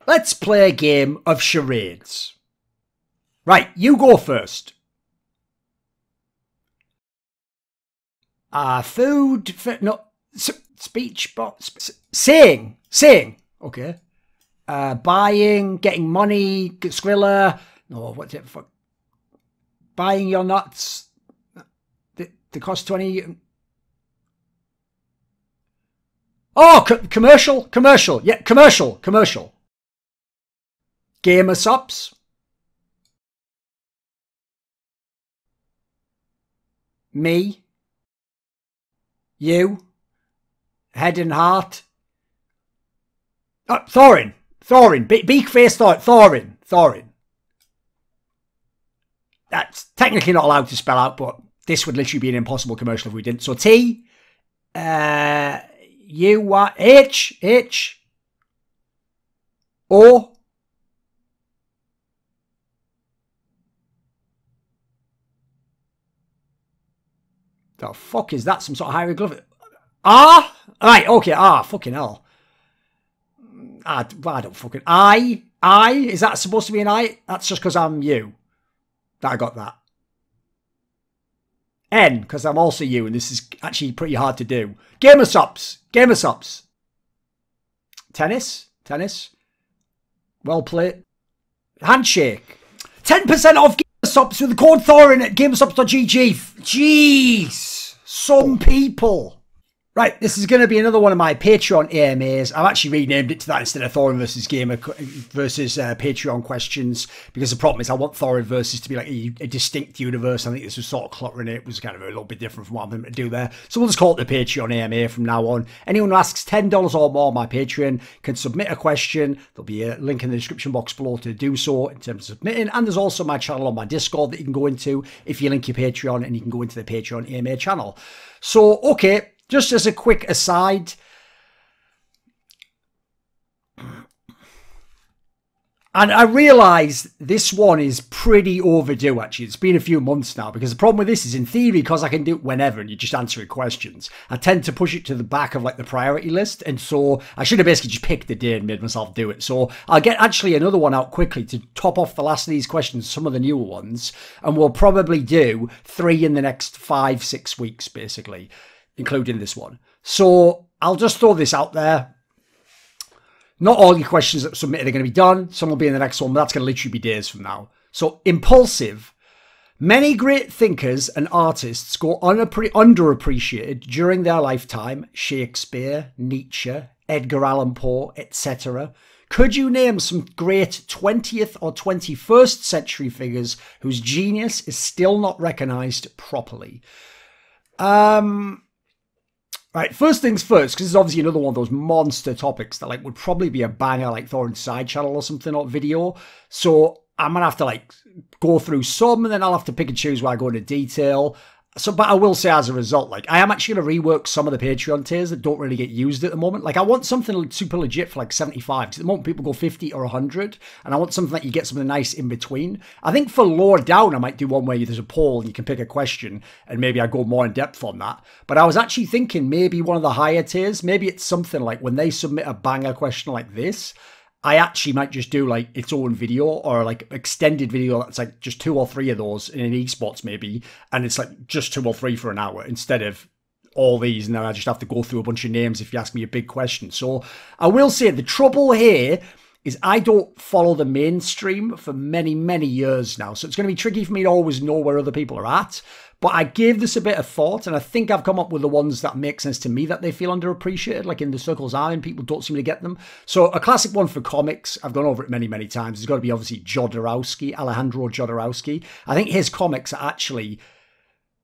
let's play a game of charades. Right, you go first. Food, no, speech, saying, okay. Buying, getting money, Skrilla, no, what's it, fuck. Buying your nuts, they cost 20. Oh, commercial, yeah, commercial. Gamer subs. Me. You. Head and heart. Oh, Thorin. Beak face Thorin. That's technically not allowed to spell out, but this would literally be an impossible commercial if we didn't. So T. U. H. O. The fuck is that? Some sort of hieroglyphic? R? Right, okay, R. Fucking hell. I don't fucking... I? Is that supposed to be an I? That's just because I'm you. That I got that. N, because I'm also you, and this is actually pretty hard to do. Gamer subs. Tennis. Well played. Handshake. 10% off Gamer subs with the code Thorin at gamersubs.gg. Jeez. Some people. Right, this is going to be another one of my Patreon AMAs. I've actually renamed it to that instead of Thorin versus Gamer versus Patreon questions, because the problem is I want Thorin versus to be like a distinct universe. I think this was sort of cluttering it. It was kind of a little bit different from what I'm going to do there. So we'll just call it the Patreon AMA from now on. Anyone who asks $10 or more on my Patreon can submit a question. There'll be a link in the description box below to do so in terms of submitting. And there's also my channel on my Discord that you can go into if you link your Patreon, and you can go into the Patreon AMA channel. So, okay. Just as a quick aside, and I realise this one is pretty overdue, actually. It's been a few months now, because the problem with this is, in theory, because I can do it whenever and you're just answering questions, I tend to push it to the back of like the priority list, and so I should have basically just picked the day and made myself do it. So I'll get actually another one out quickly to top off the last of these questions, some of the newer ones, and we'll probably do 3 in the next 5-6 weeks, basically, including this one. So I'll just throw this out there. Not all your questions that are submitted are going to be done. Some will be in the next one, but that's going to literally be days from now. So, impulsive. Many great thinkers and artists go underappreciated during their lifetime. Shakespeare, Nietzsche, Edgar Allan Poe, etc. Could you name some great 20th or 21st century figures whose genius is still not recognised properly? Right, first things first, because it's obviously another one of those monster topics that like would probably be a banger like Thorin's side channel or something, or video. So I'm going to have to like go through some, and then I'll have to pick and choose where I go into detail. So, but I will say as a result, like I am actually going to rework some of the Patreon tiers that don't really get used at the moment. Like I want something super legit for like 75, because at the moment people go 50 or 100, and I want something that you get something nice in between. I think for lower down, I might do one where there's a poll and you can pick a question, and maybe I go more in depth on that. But I was actually thinking maybe one of the higher tiers, maybe it's something like when they submit a banger question like this, I actually might just do like its own video, or like extended video that's like just 2 or 3 of those in an esports maybe, and it's like just 2 or 3 for an hour instead of all these, and then I just have to go through a bunch of names if you ask me a big question. So I will say the trouble here is I don't follow the mainstream for many, many years now, so it's going to be tricky for me to always know where other people are at. But I gave this a bit of thought, and I think I've come up with the ones that make sense to me that they feel underappreciated, like in the circles I'm in, people don't seem to get them. So a classic one for comics, I've gone over it many, many times, has got to be obviously Alejandro Jodorowsky. I think his comics are actually,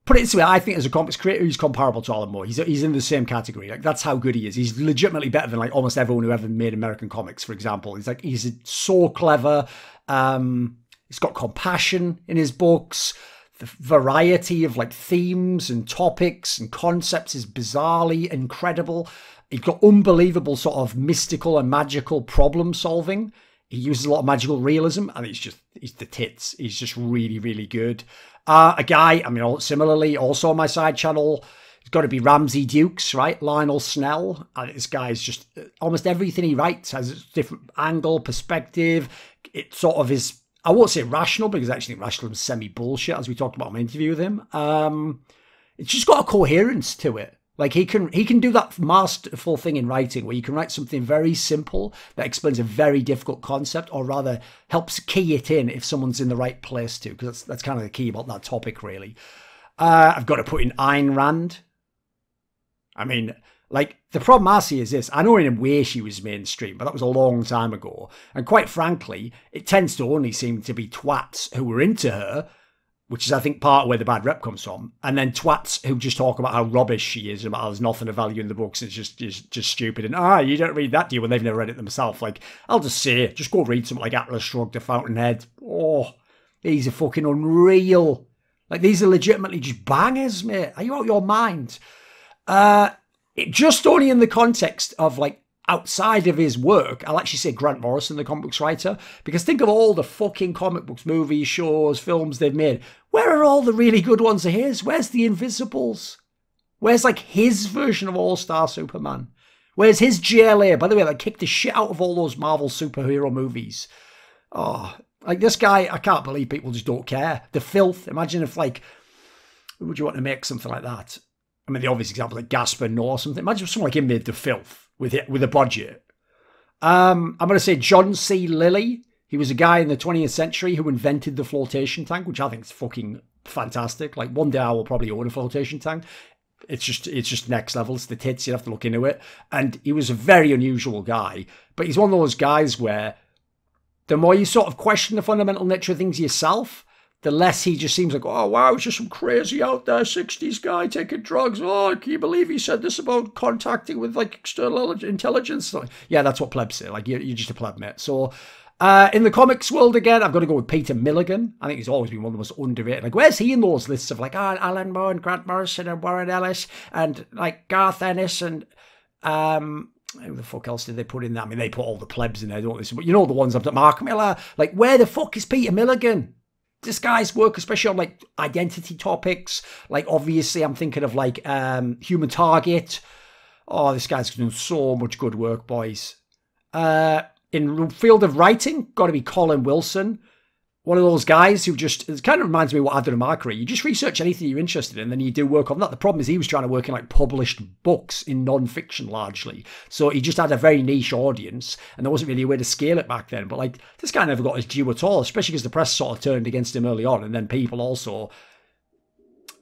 put it this way, I think as a comics creator, he's comparable to Alan Moore. He's in the same category. Like that's how good he is. He's legitimately better than like almost everyone who ever made American comics, for example. He's so clever. He's got compassion in his books. The variety of like themes and topics and concepts is bizarrely incredible. He's got unbelievable sort of mystical and magical problem solving. He uses a lot of magical realism, and he's the tits. He's just really, really good. A guy, I mean, similarly, also on my side channel, he's got to be Ramsey Dukes, right? Lionel Snell. I think this guy's just almost everything he writes has a different angle, perspective. It sort of is, I won't say rational because I actually think rational is semi-bullshit, as we talked about in my interview with him. It's just got a coherence to it. Like he can do that masterful thing in writing where you can write something very simple that explains a very difficult concept, or rather helps key it in if someone's in the right place to, because that's kind of the key about that topic, really. I've got to put in Ayn Rand. I mean, like, the problem I see is this. I know in a way she was mainstream, but that was a long time ago. And quite frankly, it tends to only seem to be twats who were into her, which is, I think, part of where the bad rep comes from. And then twats who just talk about how rubbish she is and about how there's nothing of value in the books. It's just stupid. And, you don't read that, do you? When they've never read it themselves. Like, I'll just say, just go read something like Atlas Shrugged, The Fountainhead. Oh, these are fucking unreal. Like, these are legitimately just bangers, mate. Are you out of your mind? It just only in the context of, like, outside of his work, I'll actually say Grant Morrison, the comic books writer, because think of all the fucking comic books, movies, shows, films they've made. Where are all the really good ones of his? Where's The Invisibles? Where's, like, his version of All-Star Superman? Where's his JLA? By the way, that kicked the shit out of all those Marvel superhero movies. Oh, like, this guy, I can't believe people just don't care. The filth. Imagine if, like, who would you want to make something like that? I mean, the obvious example, like Gaspar Noé or something. Imagine if someone like him made The Filth with a budget. I'm going to say John C. Lilly. He was a guy in the 20th century who invented the flotation tank, which I think is fucking fantastic. Like, one day I will probably own a flotation tank. It's just next level. It's the tits. You'd have to look into it. And he was a very unusual guy. But he's one of those guys where the more you sort of question the fundamental nature of things yourself, the less he just seems like, oh, wow, it's just some crazy out there 60s guy taking drugs. Oh, can you believe he said this about contacting with, like, external intelligence? Like, yeah, that's what plebs say. Like, you're just a pleb, mate. So, in the comics world, again, I've got to go with Peter Milligan. I think he's always been one of the most underrated. Like, where's he in those lists of, like, Alan Moore and Grant Morrison and Warren Ellis and, like, Garth Ennis and, who the fuck else did they put in there? I mean, they put all the plebs in there, don't they? But you know the ones I've done. Mark Miller. Like, where the fuck is Peter Milligan? This guy's work, especially on, like, identity topics, like, obviously I'm thinking of, like, Human Target. Oh, this guy's doing so much good work, boys. In the field of writing, got to be Colin Wilson. One of those guys who just, it kind of reminds me of what I've done in my career. You just research anything you're interested in, then you do work on that. The problem is he was trying to work in, like, published books in non-fiction largely. So he just had a very niche audience, and there wasn't really a way to scale it back then. But, like, this guy never got his due at all, especially because the press sort of turned against him early on, and then people also,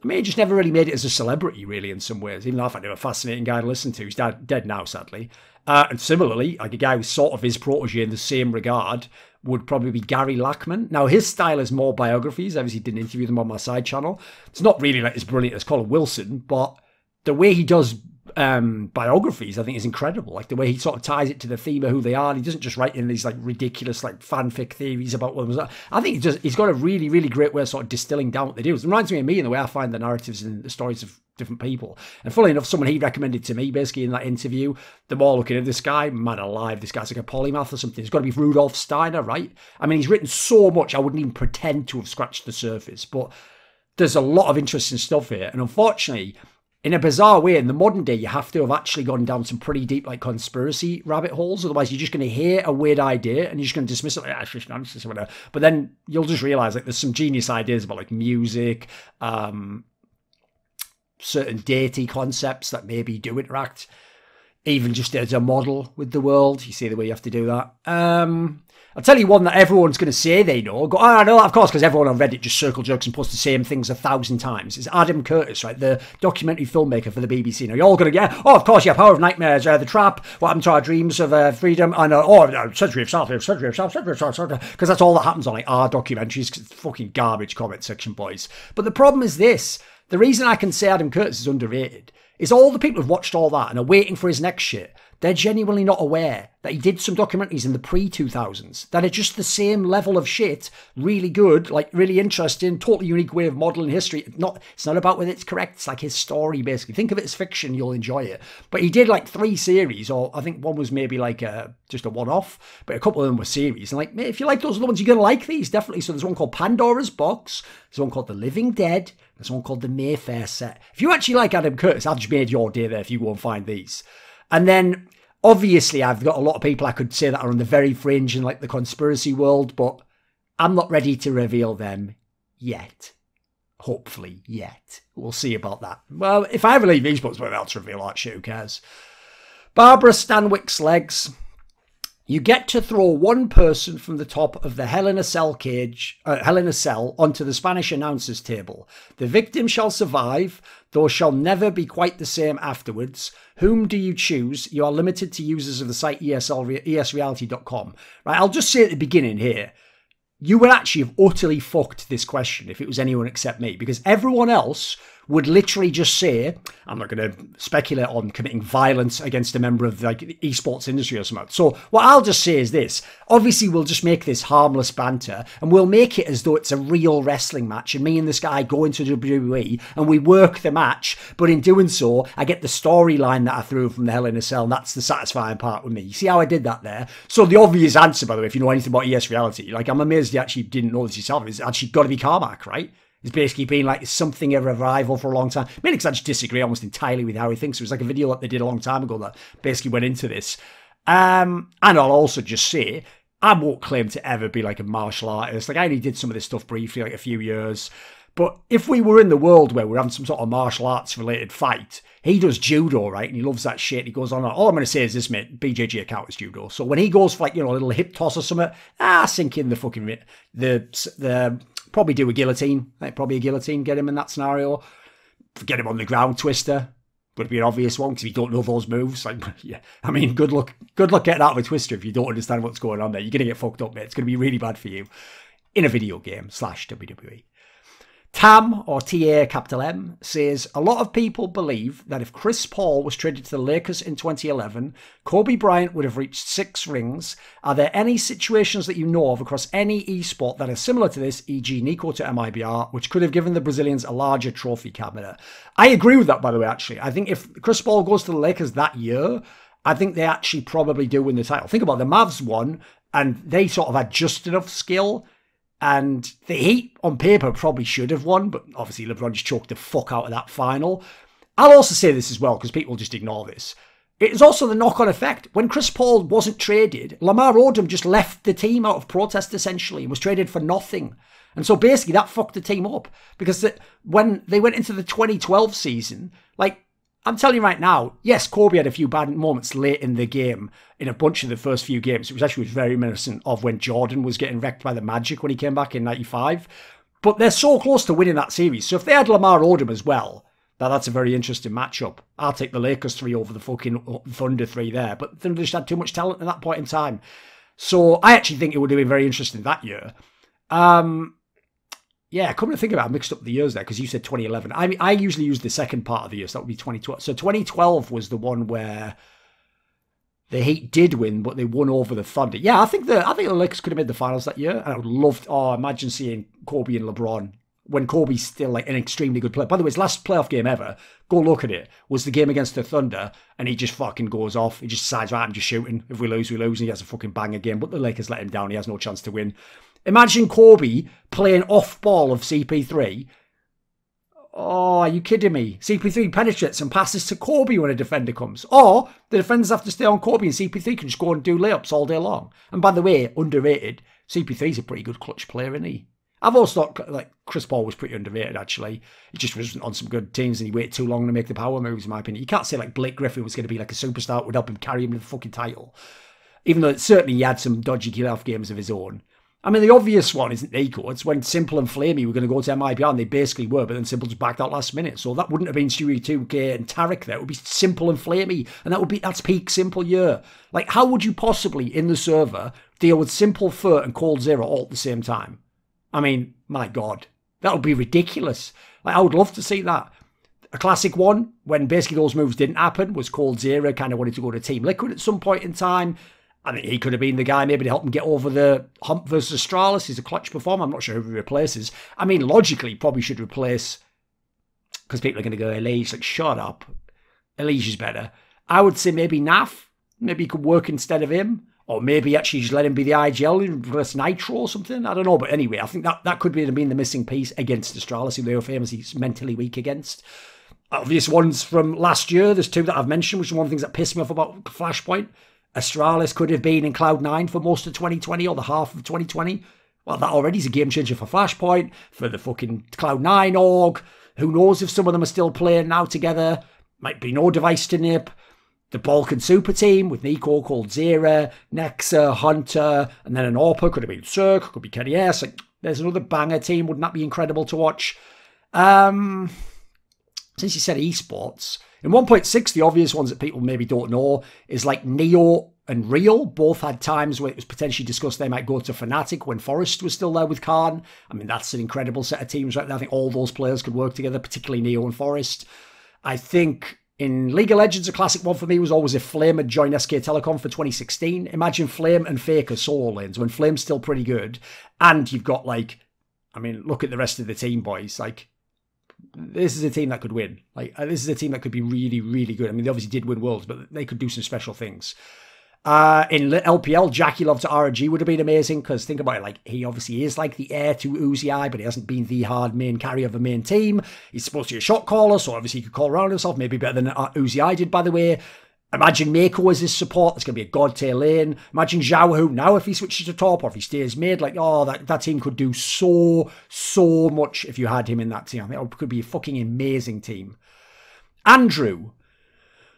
I mean, he just never really made it as a celebrity, really, in some ways, even though I find him a fascinating guy to listen to. He's dead now, sadly. And similarly, like, a guy who's sort of his protege in the same regard would probably be Gary Lackman. Now, his style is more biographies. Obviously, didn't interview them on my side channel. It's not really, like, as brilliant as Colin Wilson, but the way he does biographies, I think, is incredible. Like, the way he sort of ties it to the theme of who they are. And he doesn't just write in these, like, ridiculous, like, fanfic theories about what was. I think he's got a really, really great way of sort of distilling down what they do. It reminds me of me in the way I find the narratives and the stories of different people. And funnily enough, someone he recommended to me, basically, in that interview, the more looking at this guy, man alive, this guy's like a polymath or something. It's got to be Rudolf Steiner, right? I mean, he's written so much, I wouldn't even pretend to have scratched the surface. But there's a lot of interesting stuff here. And unfortunately, in a bizarre way, in the modern day, you have to have actually gone down some pretty deep, like, conspiracy rabbit holes. Otherwise, you're just going to hear a weird idea and you're just going to dismiss it like, it's just nonsense or whatever. But then you'll just realize, like, there's some genius ideas about, like, music, certain deity concepts that maybe do interact, even just as a model with the world. You see the way you have to do that. I'll tell you one that everyone's going to say they know. Go, I know that, of course, because everyone on Reddit just circle jokes and posts the same things 1,000 times. It's Adam Curtis, right? The documentary filmmaker for the BBC. Now, you're all going to get, oh, of course, yeah, Power of Nightmares, The Trap, What Happened to Our Dreams of Freedom, and, Century of Self, because that's all that happens on, like, our documentaries, because it's fucking garbage comment section, boys. But the problem is this. The reason I can say Adam Curtis is underrated is all the people who've watched all that and are waiting for his next shit. they're genuinely not aware that he did some documentaries in the pre-2000s that are just the same level of shit, really good, like really interesting, totally unique way of modelling history. It's not about whether it's correct, it's like his story, basically. Think of it as fiction, you'll enjoy it. But he did like 3 series, or I think one was maybe like just a one-off, but a couple of them were series. And like, if you like those other ones, you're going to like these, definitely. So there's one called Pandora's Box, there's one called The Living Dead, there's one called The Mayfair Set. If you actually like Adam Curtis, I've just made your day there if you go and find these. And then, obviously, I've got a lot of people I could say that are on the very fringe in like the conspiracy world, but I'm not ready to reveal them yet. Hopefully, yet. We'll see about that. Well, if I ever leave these books, well, I'll reveal that shit, who cares? Barbara Stanwyck's legs. You get to throw one person from the top of the Hell in a Cell onto the Spanish announcer's table. The victim shall survive, though shall never be quite the same afterwards. Whom do you choose? You are limited to users of the site esreality.com. Right, I'll just say at the beginning here, you would actually have utterly fucked this question if it was anyone except me, because everyone else would literally just say, I'm not going to speculate on committing violence against a member of like the esports industry or something. So what I'll just say is this. Obviously, we'll just make this harmless banter and we'll make it as though it's a real wrestling match and me and this guy go into WWE and we work the match. But in doing so, I get the storyline that I threw from the Hell in a Cell, and that's the satisfying part with me. You see how I did that there? So the obvious answer, by the way, if you know anything about ES Reality, like I'm amazed you actually didn't know this yourself, is actually got to be Carmack, right? It's basically been like something of a rival for a long time. Mainly because I just disagree almost entirely with how he thinks. It was like a video that they did a long time ago that basically went into this. And I'll also just say, I won't claim to ever be like a martial artist. Like I only did some of this stuff briefly, like a few years. But if we were in the world where we're having some sort of martial arts related fight, he does judo, right? And he loves that shit. He goes on. All I'm going to say is this, mate, BJJ account is judo. So when he goes for like, you know, a little hip toss or something, sink in the fucking, the probably do a guillotine. Like probably a guillotine, get him in that scenario. Get him on the ground twister. Would be an obvious one because if you don't know those moves, like, yeah, I mean, good luck getting out of a twister if you don't understand what's going on there. You're going to get fucked up, mate. It's going to be really bad for you in a video game / WWE. Tam, or TA capital M, says, a lot of people believe that if Chris Paul was traded to the Lakers in 2011, Kobe Bryant would have reached 6 rings. Are there any situations that you know of across any esport that are similar to this, e.g. Nico to MIBR, which could have given the Brazilians a larger trophy cabinet? I agree with that, by the way, actually. I think if Chris Paul goes to the Lakers that year, I think they actually probably do win the title. Think about it, the Mavs won, and they sort of had just enough skill. And the Heat, on paper, probably should have won, but obviously LeBron just choked the fuck out of that final. I'll also say this as well, because people just ignore this. It is also the knock-on effect. When Chris Paul wasn't traded, Lamar Odom just left the team out of protest, essentially, and was traded for nothing. And so basically that fucked the team up. Because when they went into the 2012 season, like, I'm telling you right now, yes, Kobe had a few bad moments late in the game, in a bunch of the first few games. It was actually very reminiscent of when Jordan was getting wrecked by the Magic when he came back in 95. But they're so close to winning that series. So if they had Lamar Odom as well, that's a very interesting matchup. I'll take the Lakers 3 over the fucking Thunder 3 there. But Thunder just had too much talent at that point in time. So I actually think it would have been very interesting that year. Yeah, come to think about it, I mixed up the years there because you said 2011. I usually use the second part of the year, so that would be 2012. So 2012 was the one where the Heat did win, but they won over the Thunder. Yeah, I think the Lakers could have made the finals that year, and I would love to, imagine seeing Kobe and LeBron when Kobe's still like an extremely good player. By the way, his last playoff game ever, go look at it, was the game against the Thunder, and he just fucking goes off. He just decides, right, I'm just shooting. If we lose, we lose, and he has a fucking banger game, but the Lakers let him down. He has no chance to win. Imagine Kobe playing off ball of CP3. Oh, are you kidding me? CP3 penetrates and passes to Kobe when a defender comes. Or the defenders have to stay on Kobe and CP3 can just go and do layups all day long. And by the way, underrated, CP3's a pretty good clutch player, isn't he? I've always thought like Chris Paul was pretty underrated, actually. He just wasn't on some good teams and he waited too long to make the power moves, in my opinion. You can't say like Blake Griffin was going to be like a superstar that would help him carry him to the fucking title. Even though certainly he had some dodgy kill-off games of his own. I mean, the obvious one isn't Nico. It's when Simple and Flamey were going to go to MIBR, and they basically were, but then Simple just backed out last minute. So that wouldn't have been Stewie 2K and Tarek there. It would be Simple and Flamey, and that's peak Simple year. Like, how would you possibly, in the server, deal with Simple, Fur, and Cold Zero all at the same time? I mean, my God. That would be ridiculous. Like, I would love to see that. a classic one, when basically those moves didn't happen, was called Zyra, kind of wanted to go to Team Liquid at some point in time. I think he could have been the guy maybe to help him get over the hump versus Astralis. He's a clutch performer. I'm not sure who he replaces. I mean, logically, probably should replace, because people are going to go, Elige, like, shut up. Elige is better. I would say maybe Naf. Maybe he could work instead of him. Or maybe actually just let him be the IGL and replace Nitro or something. I don't know. But anyway, I think that could be the missing piece against Astralis, who they were famously mentally weak against. Obvious ones from last year. There's two that I've mentioned, which is one of the things that pissed me off about Flashpoint. Astralis could have been in Cloud9 for most of 2020 or the half of 2020. Well, that already is a game changer for Flashpoint, for the fucking Cloud9 org. Who knows if some of them are still playing now together. Might be no device to nip. The Balkan Super Team with Nico called Zyra, Nexa, Hunter, and then an AWPer. Could have been Cirque, could be Kenny S. Like, there's another banger team. Wouldn't that be incredible to watch? Since you said esports, in 1.6, the obvious ones that people maybe don't know is like Neo and Real. Both had times where it was potentially discussed they might go to Fnatic when Forest was still there with Khan. I mean, that's an incredible set of teams right there. I think all those players could work together, particularly Neo and Forest. I think in League of Legends, a classic one for me was always if Flame had joined SK Telecom for 2016. Imagine Flame and Faker solo lanes when Flame's still pretty good. And you've got, like, I mean, look at the rest of the team, boys. Like, this is a team that could win. Like, this is a team that could be really, really good. I mean, they obviously did win Worlds, but they could do some special things. In LPL, Jackie Love to RNG would have been amazing, because think about it, like, he obviously is like the heir to Uzi, but he hasn't been the hard main carry of a main team. He's supposed to be a shot caller, so obviously he could call around himself, maybe better than Uzi did, by the way. Imagine Mako as his support. That's going to be a god tier lane. Imagine Zhao Hu now if he switches to top or if he stays mid. Like, oh, that team could do so much if you had him in that team. I think it could be a fucking amazing team. Andrew,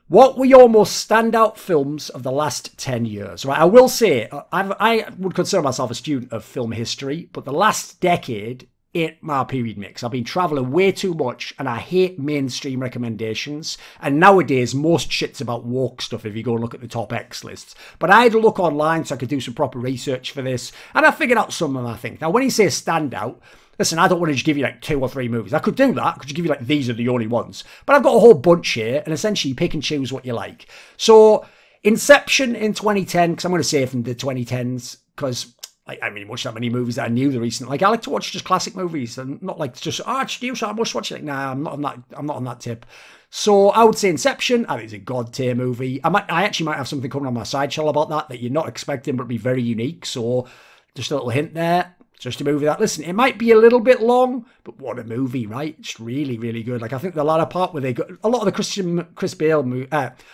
what were your most standout films of the last 10 years? Right, I will say, I would consider myself a student of film history, but the last decade ain't my period mix. I've been travelling way too much, and I hate mainstream recommendations. And nowadays, most shit's about woke stuff if you go and look at the top X lists. But I had to look online so I could do some proper research for this, and I figured out some of them, I think. Now, when you say standout, listen, I don't want to just give you like 2 or 3 movies. I could do that. I could just give you like, these are the only ones. But I've got a whole bunch here, and essentially pick and choose what you like. So, Inception in 2010, because I'm going to say from the 2010s, because I haven't watched that many movies that I knew the recent. Like, I like to watch just classic movies, and not like just, I must watch it. Like, nah, I'm not on that tip. So I would say Inception. I think it's a god tier movie. I actually might have something coming on my side channel about that you're not expecting, but be very unique. So just a little hint there. Just a movie that, listen, it might be a little bit long, but what a movie, right? It's really, really good. Like, I think the latter part where they got a lot of the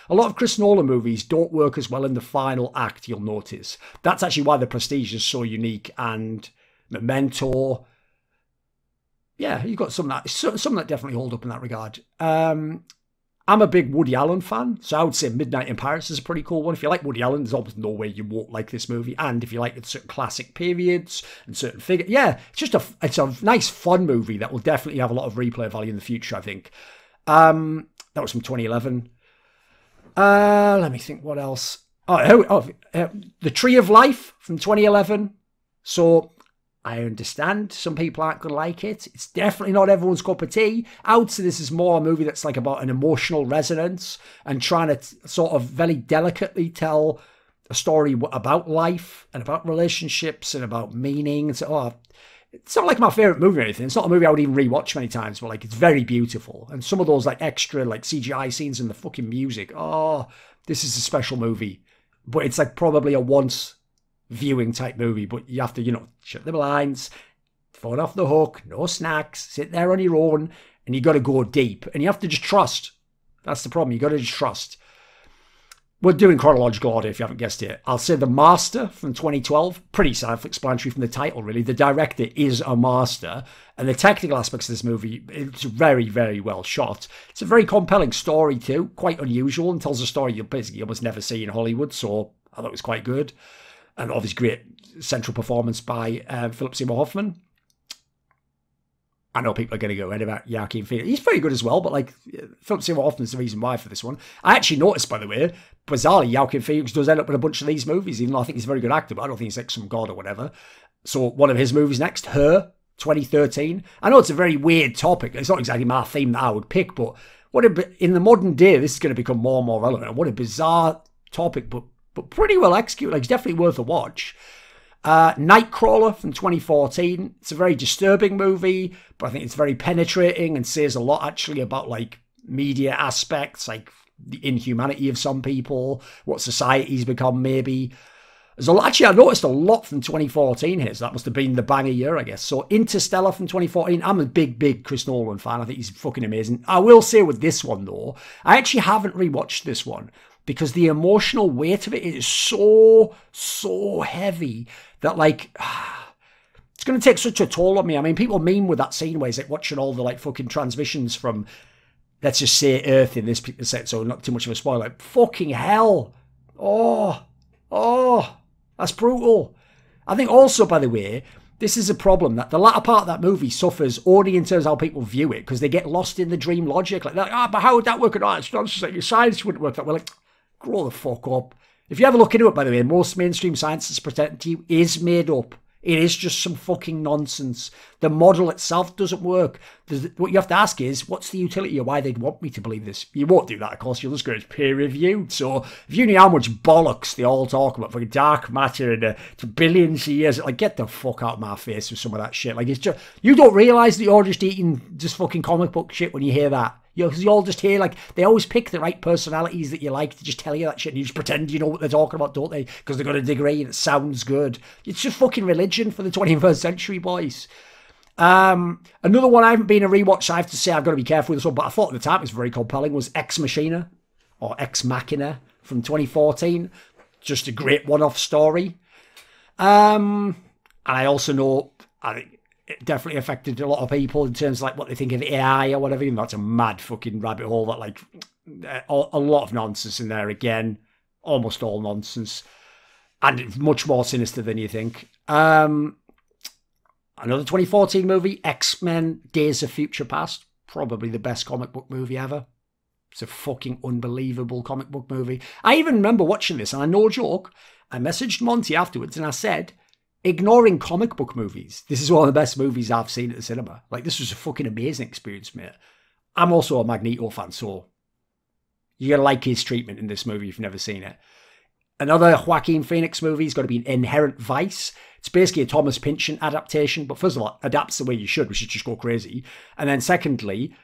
a lot of Chris Nolan movies don't work as well in the final act, you'll notice. That's actually why The Prestige is so unique, and Memento. Yeah, you've got some that definitely hold up in that regard. I'm a big Woody Allen fan, so I would say Midnight in Paris is a pretty cool one. If you like Woody Allen, there's almost no way you won't like this movie. And if you like certain classic periods and certain figures, yeah, it's a nice, fun movie that will definitely have a lot of replay value in the future, I think. That was from 2011. Let me think what else. The Tree of Life from 2011. So I understand some people aren't going to like it. It's definitely not everyone's cup of tea. I would say this is more a movie that's like about an emotional resonance and trying to sort of very delicately tell a story about life and about relationships and about meaning. And so, it's not like my favourite movie or anything. It's not a movie I would even rewatch many times, but like, it's very beautiful. And some of those like extra like CGI scenes and the fucking music. Oh, this is a special movie. But it's like probably a once viewing type movie, but you have to, shut the blinds, phone off the hook, no snacks, sit there on your own, and you got to go deep, and you have to just trust. That's the problem. You got to just trust. We're doing chronological order if you haven't guessed it. I'll say The Master from 2012. Pretty self-explanatory from the title, really. The director is a master, and the technical aspects of this movie, it's very, very well shot. It's a very compelling story too, quite unusual, and tells a story you basically almost never see in Hollywood, so I thought it was quite good. And obviously great central performance by Philip Seymour Hoffman. I know people are going to go in about Joaquin Phoenix. He's very good as well, but like Philip Seymour Hoffman's the reason why for this one. I actually noticed, by the way, bizarrely, Joaquin Phoenix does end up in a bunch of these movies, even though I think he's a very good actor, but I don't think he's like some god or whatever. So one of his movies next, Her, 2013. I know it's a very weird topic. It's not exactly my theme that I would pick, but in the modern day, this is going to become more and more relevant. What a bizarre topic, but pretty well executed. Like, it's definitely worth a watch. Nightcrawler from 2014. It's a very disturbing movie, but I think it's very penetrating and says a lot actually about like media aspects, like the inhumanity of some people, what society's become maybe. Actually, I noticed a lot from 2014 here, so that must have been the banger year, I guess. So Interstellar from 2014. I'm a big Chris Nolan fan. I think he's fucking amazing. I will say with this one, though, I actually haven't rewatched this one because the emotional weight of it is so heavy that, like, it's going to take such a toll on me. I mean, people meme with that scene where he's like watching all the, like, fucking transmissions from, let's just say, Earth in this set, so not too much of a spoiler. Like, fucking hell. Oh, that's brutal. I think also, by the way, this is a problem that the latter part of that movie suffers only in terms of how people view it, because they get lost in the dream logic. Like, but how would that work? It's nonsense. Like, your science wouldn't work that way. Like, grow the fuck up. If you ever look into it, by the way, most mainstream science that's presented to you is made up. It is just some fucking nonsense. The model itself doesn't work. What you have to ask is, what's the utility or why they'd want me to believe this? You won't do that, of course. You'll just go, it's peer-reviewed. So if you knew how much bollocks they all talk about, fucking dark matter and to billions of years, like, get the fuck out of my face with some of that shit. Like, it's just, you don't realise that you're just eating just fucking comic book shit when you hear that. Because you all just hear, like, they always pick the right personalities that you like to just tell you that shit, and you just pretend you know what they're talking about, don't they? Because they've got a degree and it sounds good. It's just fucking religion for the 21st century, boys. Another one I haven't been a rewatch, so I have to say I've got to be careful with this one, but I thought at the time it was very compelling, was Ex Machina, or Ex Machina, from 2014. Just a great one-off story. And I also know, I think, it definitely affected a lot of people in terms of like what they think of AI or whatever. And that's a mad fucking rabbit hole that, like, a lot of nonsense in there again. Almost all nonsense. And much more sinister than you think. Another 2014 movie, X-Men Days of Future Past. Probably the best comic book movie ever. It's a fucking unbelievable comic book movie. I even remember watching this, and I no joke, I messaged Monty afterwards and I said, ignoring comic book movies, this is one of the best movies I've seen at the cinema. Like, this was a fucking amazing experience, mate. I'm also a Magneto fan, so you're going to like his treatment in this movie if you've never seen it. Another Joaquin Phoenix movie has got to be Inherent Vice. It's basically a Thomas Pynchon adaptation, but first of all, adapts the way you should, which is just go crazy. And then secondly,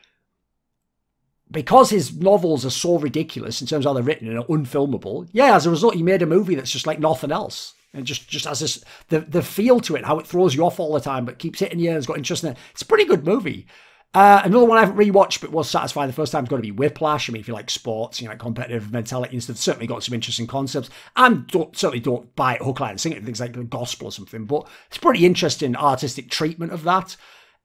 because his novels are so ridiculous in terms of how they're written and are unfilmable, yeah, as a result, he made a movie that's just like nothing else. And just has this, the feel to it, how it throws you off all the time, but keeps hitting you and it's got interest in it. It's a pretty good movie. Another one I haven't rewatched, but was satisfied the first time, has got to be Whiplash. I mean, if you like sports, you like competitive mentality and stuff, certainly got some interesting concepts. And certainly don't buy it hook, line, and sinker, things like the gospel or something, but it's pretty interesting artistic treatment of that.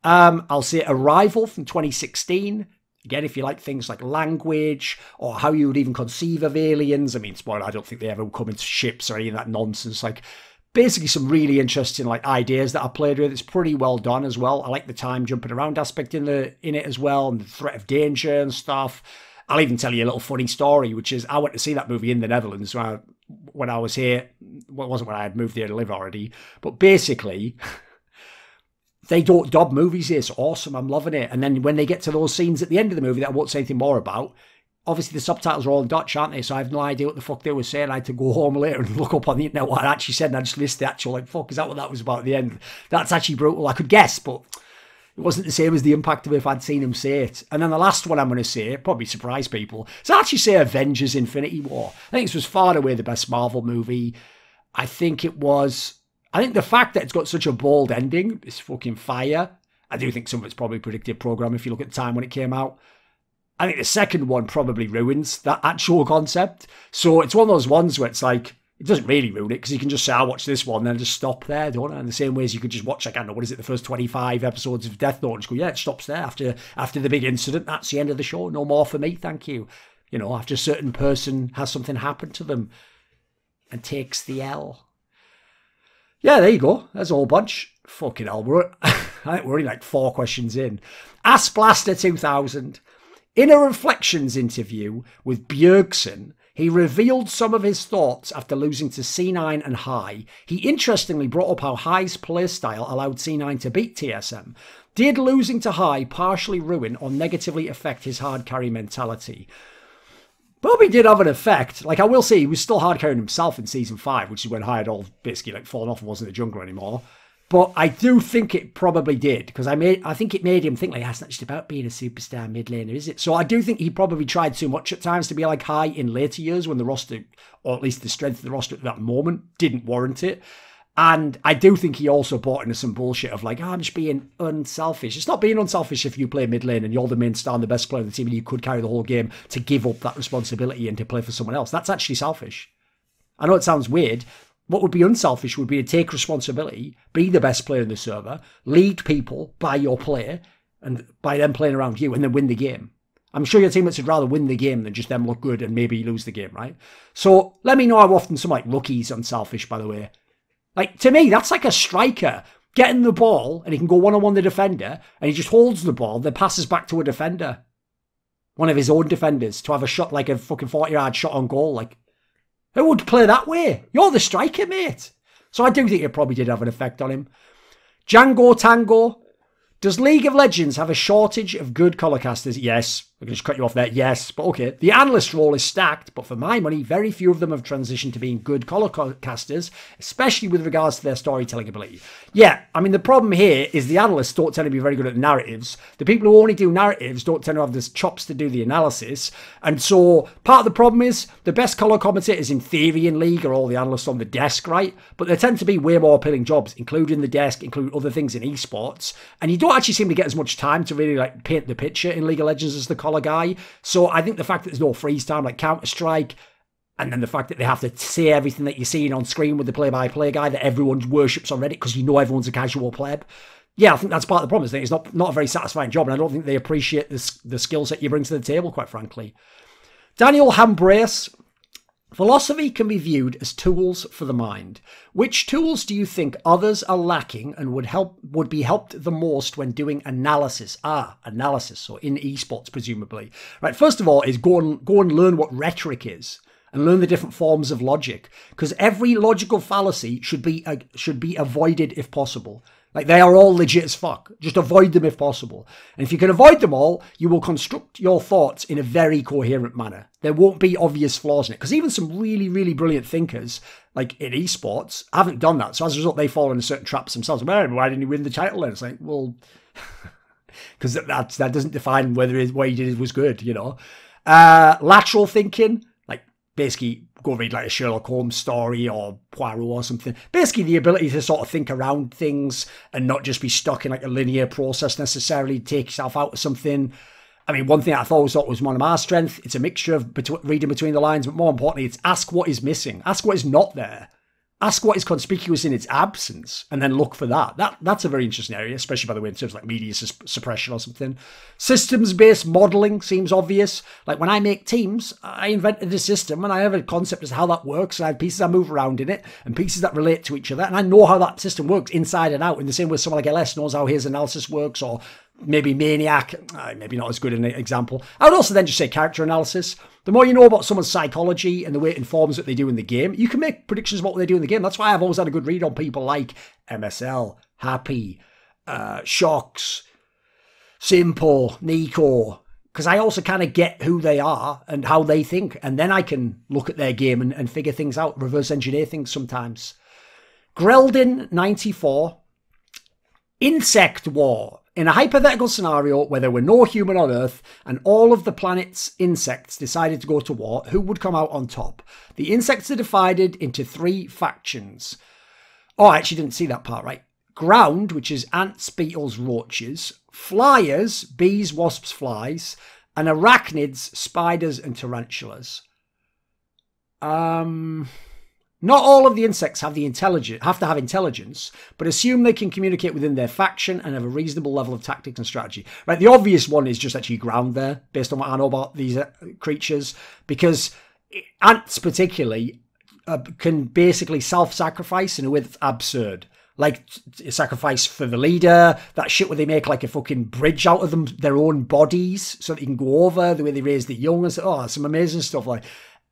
I'll say Arrival from 2016. Again, if you like things like language or how you would even conceive of aliens. I mean, spoiler, I don't think they ever come into ships or any of that nonsense. Like, basically some really interesting like ideas that I played with. It's pretty well done as well. I like the time jumping around aspect in it as well, and the threat of danger and stuff. I'll even tell you a little funny story, which is I went to see that movie in the Netherlands when I was here. Well, it wasn't when I had moved here to live already, but basically they don't dub movies here. It's awesome. I'm loving it. And then when they get to those scenes at the end of the movie that I won't say anything more about, obviously the subtitles are all in Dutch, aren't they? So I have no idea what the fuck they were saying. I had to go home later and look up on the internet what I actually said, and I just listed the actual, like, fuck, is that what that was about at the end? That's actually brutal. I could guess, but it wasn't the same as the impact of it if I'd seen him say it. And then the last one I'm going to say, probably surprise people, is I actually say Avengers Infinity War. I think this was far and away the best Marvel movie. I think the fact that it's got such a bold ending is fucking fire. I do think some of it's probably predictive programming if you look at the time when it came out. I think the second one probably ruins that actual concept. So it's one of those ones where it's like, it doesn't really ruin it because you can just say, I'll watch this one and then just stop there, don't it? In the same way as you could just watch, like, I don't know, what is it, the first 25 episodes of Death Note and just go, yeah, it stops there after the big incident. That's the end of the show. No more for me, thank you. You know, after a certain person has something happen to them and takes the L. Yeah, there you go. There's a whole bunch. Fucking hell. I think we're only like 4 questions in. Ask Blaster 2000. In a Reflections interview with Bjergsen, He revealed some of his thoughts after losing to C9 and High. He interestingly brought up how High's playstyle allowed C9 to beat TSM. Did losing to High partially ruin or negatively affect his hard carry mentality? Probably did have an effect. Like, I will say, he was still hard carrying himself in Season 5, which is when High had all basically like fallen off and wasn't a jungler anymore. But I do think it probably did, because I think it made him think, like, that's not just about being a superstar mid laner, is it? So I do think he probably tried too much at times to be like High in later years when the roster, or at least the strength of the roster at that moment, didn't warrant it. And I do think he also bought into some bullshit of like, oh, I'm just being unselfish. It's not being unselfish if you play mid lane and you're the main star and the best player on the team and you could carry the whole game to give up that responsibility and to play for someone else. That's actually selfish. I know it sounds weird. What would be unselfish would be to take responsibility, be the best player in the server, lead people by your play, and by them playing around you, and then win the game. I'm sure your teammates would rather win the game than just them look good and maybe lose the game, right? So let me know how often some like rookie's unselfish, by the way. Like, to me, that's like a striker getting the ball, and he can go one-on-one the defender, and he just holds the ball, then passes back to a defender. One of his own defenders, to have a shot, like a fucking 40-yard shot on goal, like... Who would play that way? You're the striker, mate. So I do think it probably did have an effect on him. Django Tango. Does League of Legends have a shortage of good colorcasters? Yes. I can just cut you off there. Yes. But okay. The analyst role is stacked, but for my money, very few of them have transitioned to being good colorcasters, especially with regards to their storytelling ability. Yeah. I mean, the problem here is the analysts don't tend to be very good at narratives. The people who only do narratives don't tend to have the chops to do the analysis. And so part of the problem is the best color commentators in theory in League are all the analysts on the desk, right? But there tend to be way more appealing jobs, including the desk, including other things in esports. And you don't actually seem to get as much time to really like paint the picture in League of Legends as the color guy. So I think the fact that there's no freeze time like Counter-Strike, and then the fact that they have to say everything that you're seeing on screen with the play-by-play guy that everyone worships on Reddit because you know everyone's a casual pleb. Yeah, I think that's part of the problem. I think it's not a very satisfying job, and I don't think they appreciate the skill set you bring to the table, quite frankly. Daniel Hambrace. Philosophy can be viewed as tools for the mind. Which tools do you think others are lacking and would be helped the most when doing analysis? Analysis. So in esports, presumably. Right. First of all, is go and learn what rhetoric is and learn the different forms of logic, because every logical fallacy should be avoided if possible. Like, they are all legit as fuck. Just avoid them if possible. And if you can avoid them all, you will construct your thoughts in a very coherent manner. There won't be obvious flaws in it. Because even some really, really brilliant thinkers, like in esports, haven't done that. So as a result, they fall into certain traps themselves. Well, why didn't he win the title then? It's like, well, because that doesn't define whether what he did was good, you know. Lateral thinking, like basically go read like a Sherlock Holmes story or Poirot or something. Basically the ability to sort of think around things and not just be stuck in like a linear process necessarily, take yourself out of something. I mean, one thing I always thought was one of my strengths, it's a mixture of reading between the lines, but more importantly, it's ask what is missing. Ask what is not there. Ask what is conspicuous in its absence, and then look for that. That's a very interesting area, especially, by the way, in terms of like media suppression or something. Systems-based modelling seems obvious. Like when I make teams, I invented a system and I have a concept as to how that works. And I have pieces I move around in it and pieces that relate to each other. And I know how that system works inside and out, in the same way someone like LS knows how his analysis works, or maybe Maniac, maybe not as good an example. I would also then just say character analysis. The more you know about someone's psychology and the way it informs what they do in the game, you can make predictions about what they do in the game. That's why I've always had a good read on people like MSL, Happy, Shocks, Simple, Nico, because I also kind of get who they are and how they think, and then I can look at their game and figure things out, reverse engineer things sometimes. Greldin94, Insect War. In a hypothetical scenario where there were no human on Earth and all of the planet's insects decided to go to war, who would come out on top? The insects are divided into 3 factions. Oh, I actually didn't see that part, right? Ground, which is ants, beetles, roaches. Flyers, bees, wasps, flies. And arachnids, spiders and tarantulas. Not all of the insects have to have intelligence, but assume they can communicate within their faction and have a reasonable level of tactics and strategy. Right, the obvious one is just actually ground there, based on what I know about these creatures, because ants particularly can basically self-sacrifice in a way that's absurd. Like, sacrifice for the leader, that shit where they make like a fucking bridge out of them, their own bodies, so that you can go over, the way they raise the young, and some amazing stuff like.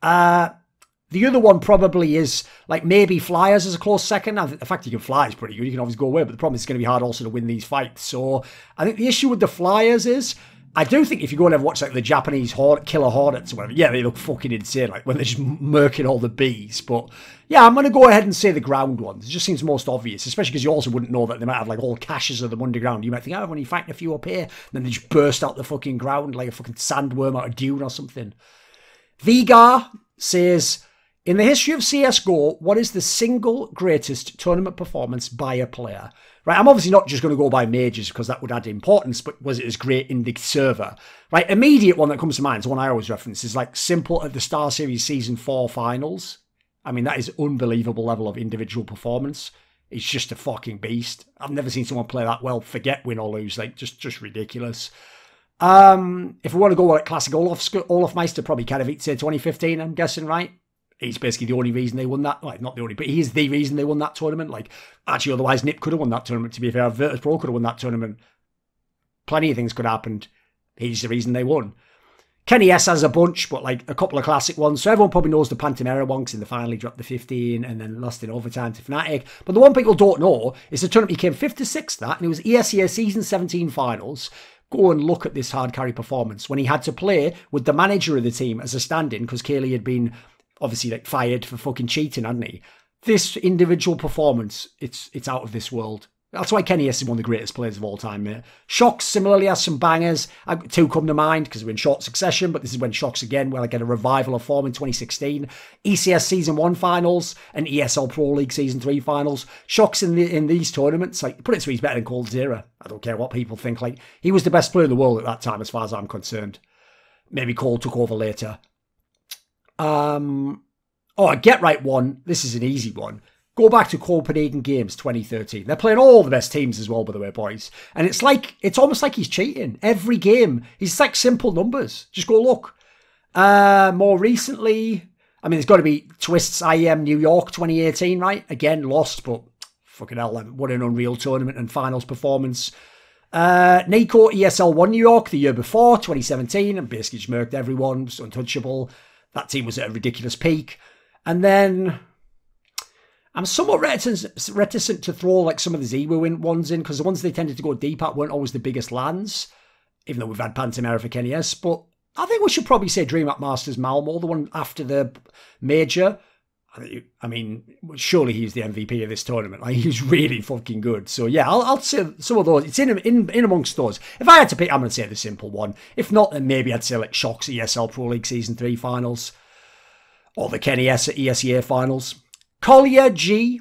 The other one probably is like maybe Flyers as a close second. The fact you can fly is pretty good. You can always go away, but the problem is it's going to be hard also to win these fights. So I think the issue with the Flyers is, I do think if you go and ever watch like the Japanese killer Hornets or whatever, yeah, they look fucking insane, like when they're just murking all the bees. But yeah, I'm going to go ahead and say the ground ones. It just seems most obvious, especially because you also wouldn't know that they might have like all caches of them underground. You might think, oh, when you're fighting a few up here, then they just burst out the fucking ground like a fucking sandworm out of dune or something. Vigar says, in the history of CSGO, what is the single greatest tournament performance by a player? Right, I'm obviously not just going to go by majors because that would add importance, but was it as great in the server? Right, immediate one that comes to mind, is one I always reference, is like Simple at the Star Series Season 4 finals. I mean, that is unbelievable level of individual performance. It's just a fucking beast. I've never seen someone play that well, forget win or lose, like just ridiculous. If we want to go like classic Olaf Meister, probably Katowice 2015, I'm guessing, right? He's basically the only reason they won that. Like, not the only, but he is the reason they won that tournament. Like, actually, otherwise, Nip could have won that tournament, to be fair. Virtus Pro could have won that tournament. Plenty of things could have happened. He's the reason they won. Kenny S has a bunch, but like a couple of classic ones. So everyone probably knows the Pantamera one, because in the final he dropped the 15 and then lost in overtime to Fnatic. But the one people don't know is the tournament he came 5th to 6th that, and it was ESEA Season 17 finals. Go and look at this hard carry performance when he had to play with the manager of the team as a stand-in, because Kaylee had been obviously like fired for fucking cheating, hadn't he? This individual performance, it's out of this world. That's why Kenny S is one of the greatest players of all time, mate. Shox similarly has some bangers. Two come to mind because we're in short succession, but this is when Shox again, where I get a revival of form in 2016. ECS Season 1 finals and ESL Pro League Season 3 finals. Shox in these tournaments, like, put it so he's better than Coldzera. I don't care what people think. Like, he was the best player in the world at that time, as far as I'm concerned. Maybe Cole took over later. A get right one. This is an easy one. Go back to Copenhagen Games 2013. They're playing all the best teams as well, by the way, boys. And it's almost like he's cheating. Every game, he's like simple numbers. Just go look. More recently, I mean, there's got to be Twists IEM New York 2018, right? Again, lost, but fucking hell, what an unreal tournament and finals performance. Nico ESL 1 New York the year before, 2017, and basically just murked everyone. It's untouchable. That team was at a ridiculous peak. And then I'm somewhat reticent to throw like some of the Zewu ones in, because the ones they tended to go deep at weren't always the biggest lands, even though we've had Pantamera for Kenny S. But I think we should probably say DreamHack Masters Malmo, the one after the major. I mean, surely he's the MVP of this tournament. Like, he's really fucking good. So yeah, I'll say some of those. It's in amongst those. If I had to pick, I'm going to say the simple one. If not, then maybe I'd say like Shox ESL Pro League Season 3 finals, or the Kenny S at ESEA finals. Collier G,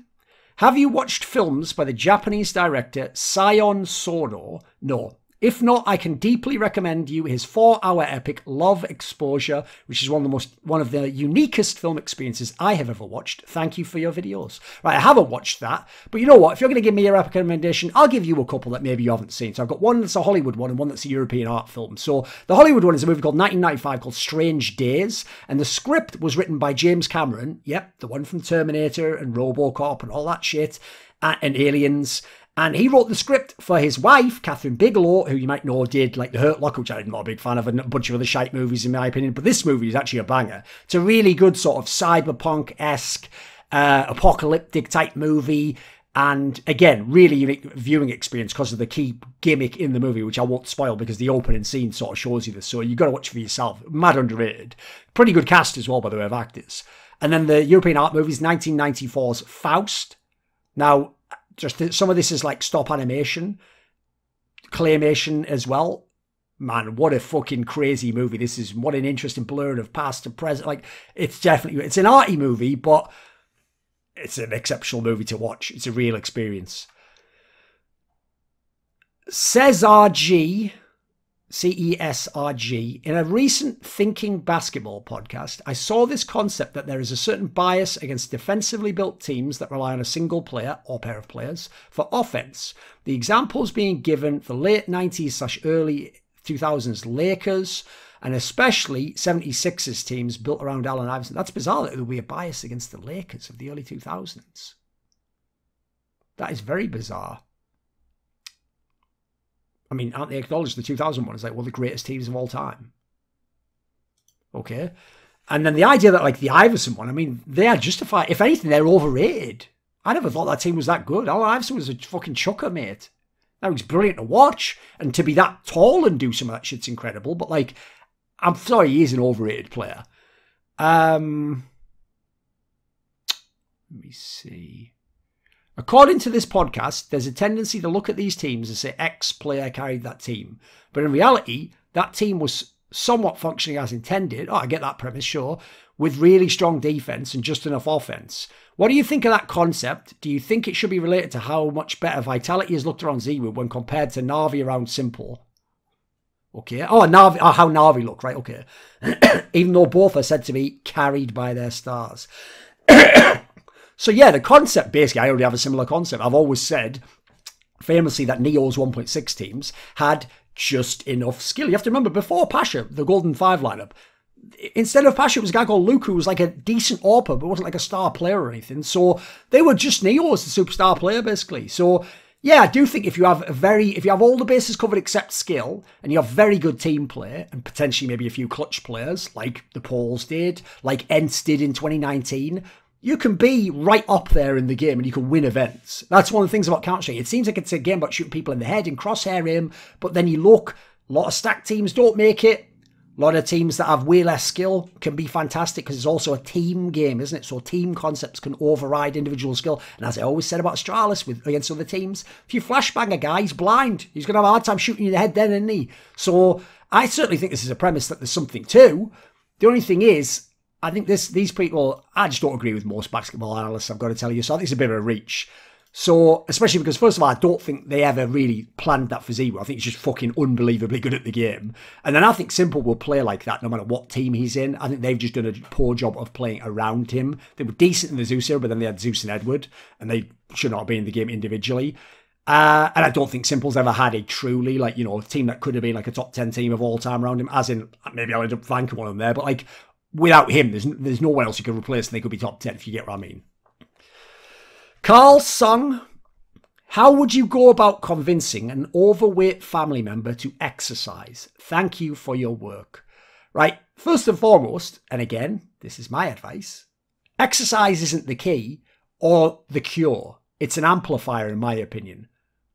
have you watched films by the Japanese director Sion Sono? No. If not, I can deeply recommend you his 4-hour epic Love Exposure, which is one of the uniquest film experiences I have ever watched. Thank you for your videos. Right, I haven't watched that, but you know what? If you're going to give me a recommendation, I'll give you a couple that maybe you haven't seen. So I've got one that's a Hollywood one and one that's a European art film. So the Hollywood one is a movie called 1995 called Strange Days, and the script was written by James Cameron. Yep, the one from Terminator and RoboCop and all that shit, and Aliens. And he wrote the script for his wife, Catherine Bigelow, who you might know did like The Hurt Locker, which I'm not a big fan of, and a bunch of other shite movies in my opinion. But this movie is actually a banger. It's a really good sort of cyberpunk-esque, apocalyptic type movie. And again, really unique viewing experience because of the key gimmick in the movie, which I won't spoil because the opening scene sort of shows you this. So you've got to watch it for yourself. Mad underrated. Pretty good cast as well, by the way, of actors. And then the European art movies, 1994's Faust. Now, just some of this is like stop animation, claymation as well. Man, what a fucking crazy movie this is. What an interesting blur of past and present. Like, it's an arty movie, but it's an exceptional movie to watch. It's a real experience. Cesar CESRG, in a recent Thinking Basketball podcast, I saw this concept that there is a certain bias against defensively built teams that rely on a single player or pair of players for offense. The examples being given the late 90s/early 2000s Lakers, and especially 76ers teams built around Allen Iverson. That's bizarre that there would be a bias against the Lakers of the early 2000s. That is very bizarre. I mean, aren't they acknowledged the 2001 as like one of the greatest teams of all time? Okay. And then the idea that, like, the Iverson one, I mean, they are justified. If anything, they're overrated. I never thought that team was that good. Allen Iverson was a fucking chucker, mate. That was brilliant to watch. And to be that tall and do some of that shit's incredible. But, like, I'm sorry, he is an overrated player. Let me see. According to this podcast, there's a tendency to look at these teams and say X player carried that team. But in reality, that team was somewhat functioning as intended. Oh, I get that premise, sure. With really strong defense and just enough offense. What do you think of that concept? Do you think it should be related to how much better Vitality has looked around Zero when compared to Na'Vi around Simple? Okay. Oh, Na'Vi, how Na'Vi look, right? Okay. Even though both are said to be carried by their stars. So yeah, the concept, basically, I already have a similar concept. I've always said, famously, that Neo's 1.6 teams had just enough skill. You have to remember, before Pasha, the Golden Five lineup, instead of Pasha, it was a guy called Luke, who was like a decent AWPer, but wasn't like a star player or anything. So they were just Neo as the superstar player, basically. So yeah, I do think if you have all the bases covered except skill, and you have very good team play, and potentially maybe a few clutch players, like the Pauls did, like Ents did in 2019, you can be right up there in the game and you can win events. That's one of the things about Counter-Strike. It seems like it's a game about shooting people in the head and crosshair aim, but then you look, a lot of stacked teams don't make it. A lot of teams that have way less skill can be fantastic because it's also a team game, isn't it? So team concepts can override individual skill. And as I always said about Astralis against other teams, if you flashbang a guy, he's blind. He's going to have a hard time shooting you in the head then, isn't he? So I certainly think this is a premise that there's something to. The only thing is, I think these people, I just don't agree with most basketball analysts, I've got to tell you. So I think it's a bit of a reach. So, especially because, first of all, I don't think they ever really planned that for Zero. I think he's just fucking unbelievably good at the game. And then I think Simple will play like that no matter what team he's in. I think they've just done a poor job of playing around him. They were decent in the Zeus era, but then they had Zeus and Edward, and they should not be in the game individually. And I don't think Simple's ever had a truly, like, you know, a team that could have been like a top 10 team of all time around him, as in, maybe I'll end up flanking one of them there, but like, without him, there's no one else you could replace and they could be top 10, if you get what I mean. Carl Sung, how would you go about convincing an overweight family member to exercise? Thank you for your work. Right, first and foremost, and again, this is my advice, exercise isn't the key or the cure. It's an amplifier, in my opinion.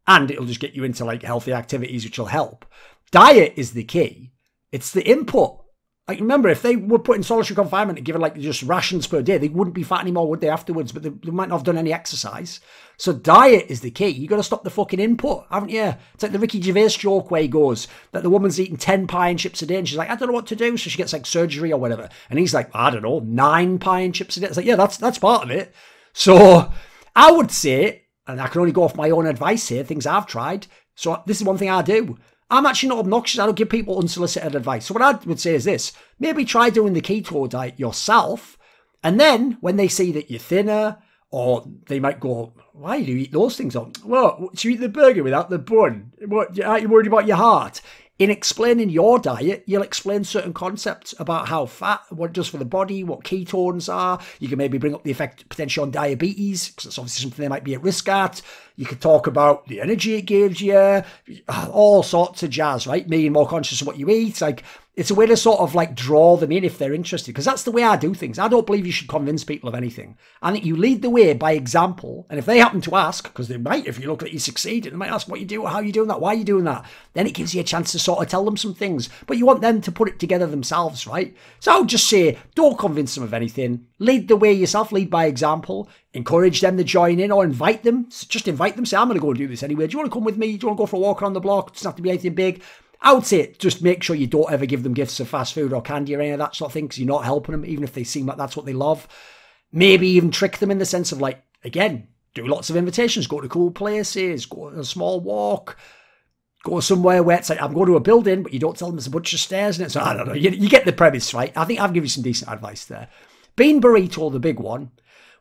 And it'll just get you into like healthy activities, which will help. Diet is the key. It's the input. Like, remember, if they were put in solitary confinement and given like just rations per day, they wouldn't be fat anymore, would they, afterwards? But they might not have done any exercise. So diet is the key. You got to stop the fucking input, haven't you? It's like the Ricky Gervais joke where he goes that the woman's eating 10 pie and chips a day and she's like, I don't know what to do. So she gets like surgery or whatever. And he's like, I don't know, 9 pie and chips a day. It's like, yeah, that's part of it. So I would say, and I can only go off my own advice here, things I've tried. So this is one thing I do. I'm actually not obnoxious. I don't give people unsolicited advice. So what I would say is this. Maybe try doing the keto diet yourself. And then when they see that you're thinner, or they might go, why do you eat those things? Well, do you eat the burger without the bun? What, aren't you worried about your heart? In explaining your diet, you'll explain certain concepts about how fat, what it does for the body, what ketones are. You can maybe bring up the effect potential on diabetes, because it's obviously something they might be at risk at. You could talk about the energy it gives you, all sorts of jazz, right? Being more conscious of what you eat. Like, it's a way to sort of like draw them in if they're interested, because that's the way I do things. I don't believe you should convince people of anything. I think you lead the way by example, and if they happen to ask, because they might, if you look like you succeed, they might ask what you do, how you doing that, why are you doing that, then it gives you a chance to sort of tell them some things, but you want them to put it together themselves, right? So I would just say, don't convince them of anything. Lead the way yourself, lead by example, encourage them to join in, or invite them, just invite them, say, I'm going to go and do this anyway, do you want to come with me, do you want to go for a walk around the block, it doesn't have to be anything big. I would say just make sure you don't ever give them gifts of fast food or candy or any of that sort of thing, because you're not helping them, even if they seem like that's what they love. Maybe even trick them in the sense of, like, again, do lots of invitations, go to cool places, go on a small walk, go somewhere where it's like, I'm going to a building, but you don't tell them there's a bunch of stairs in it. So I don't know, you get the premise, right? I think I've given you some decent advice there. Bean Burrito, the big one.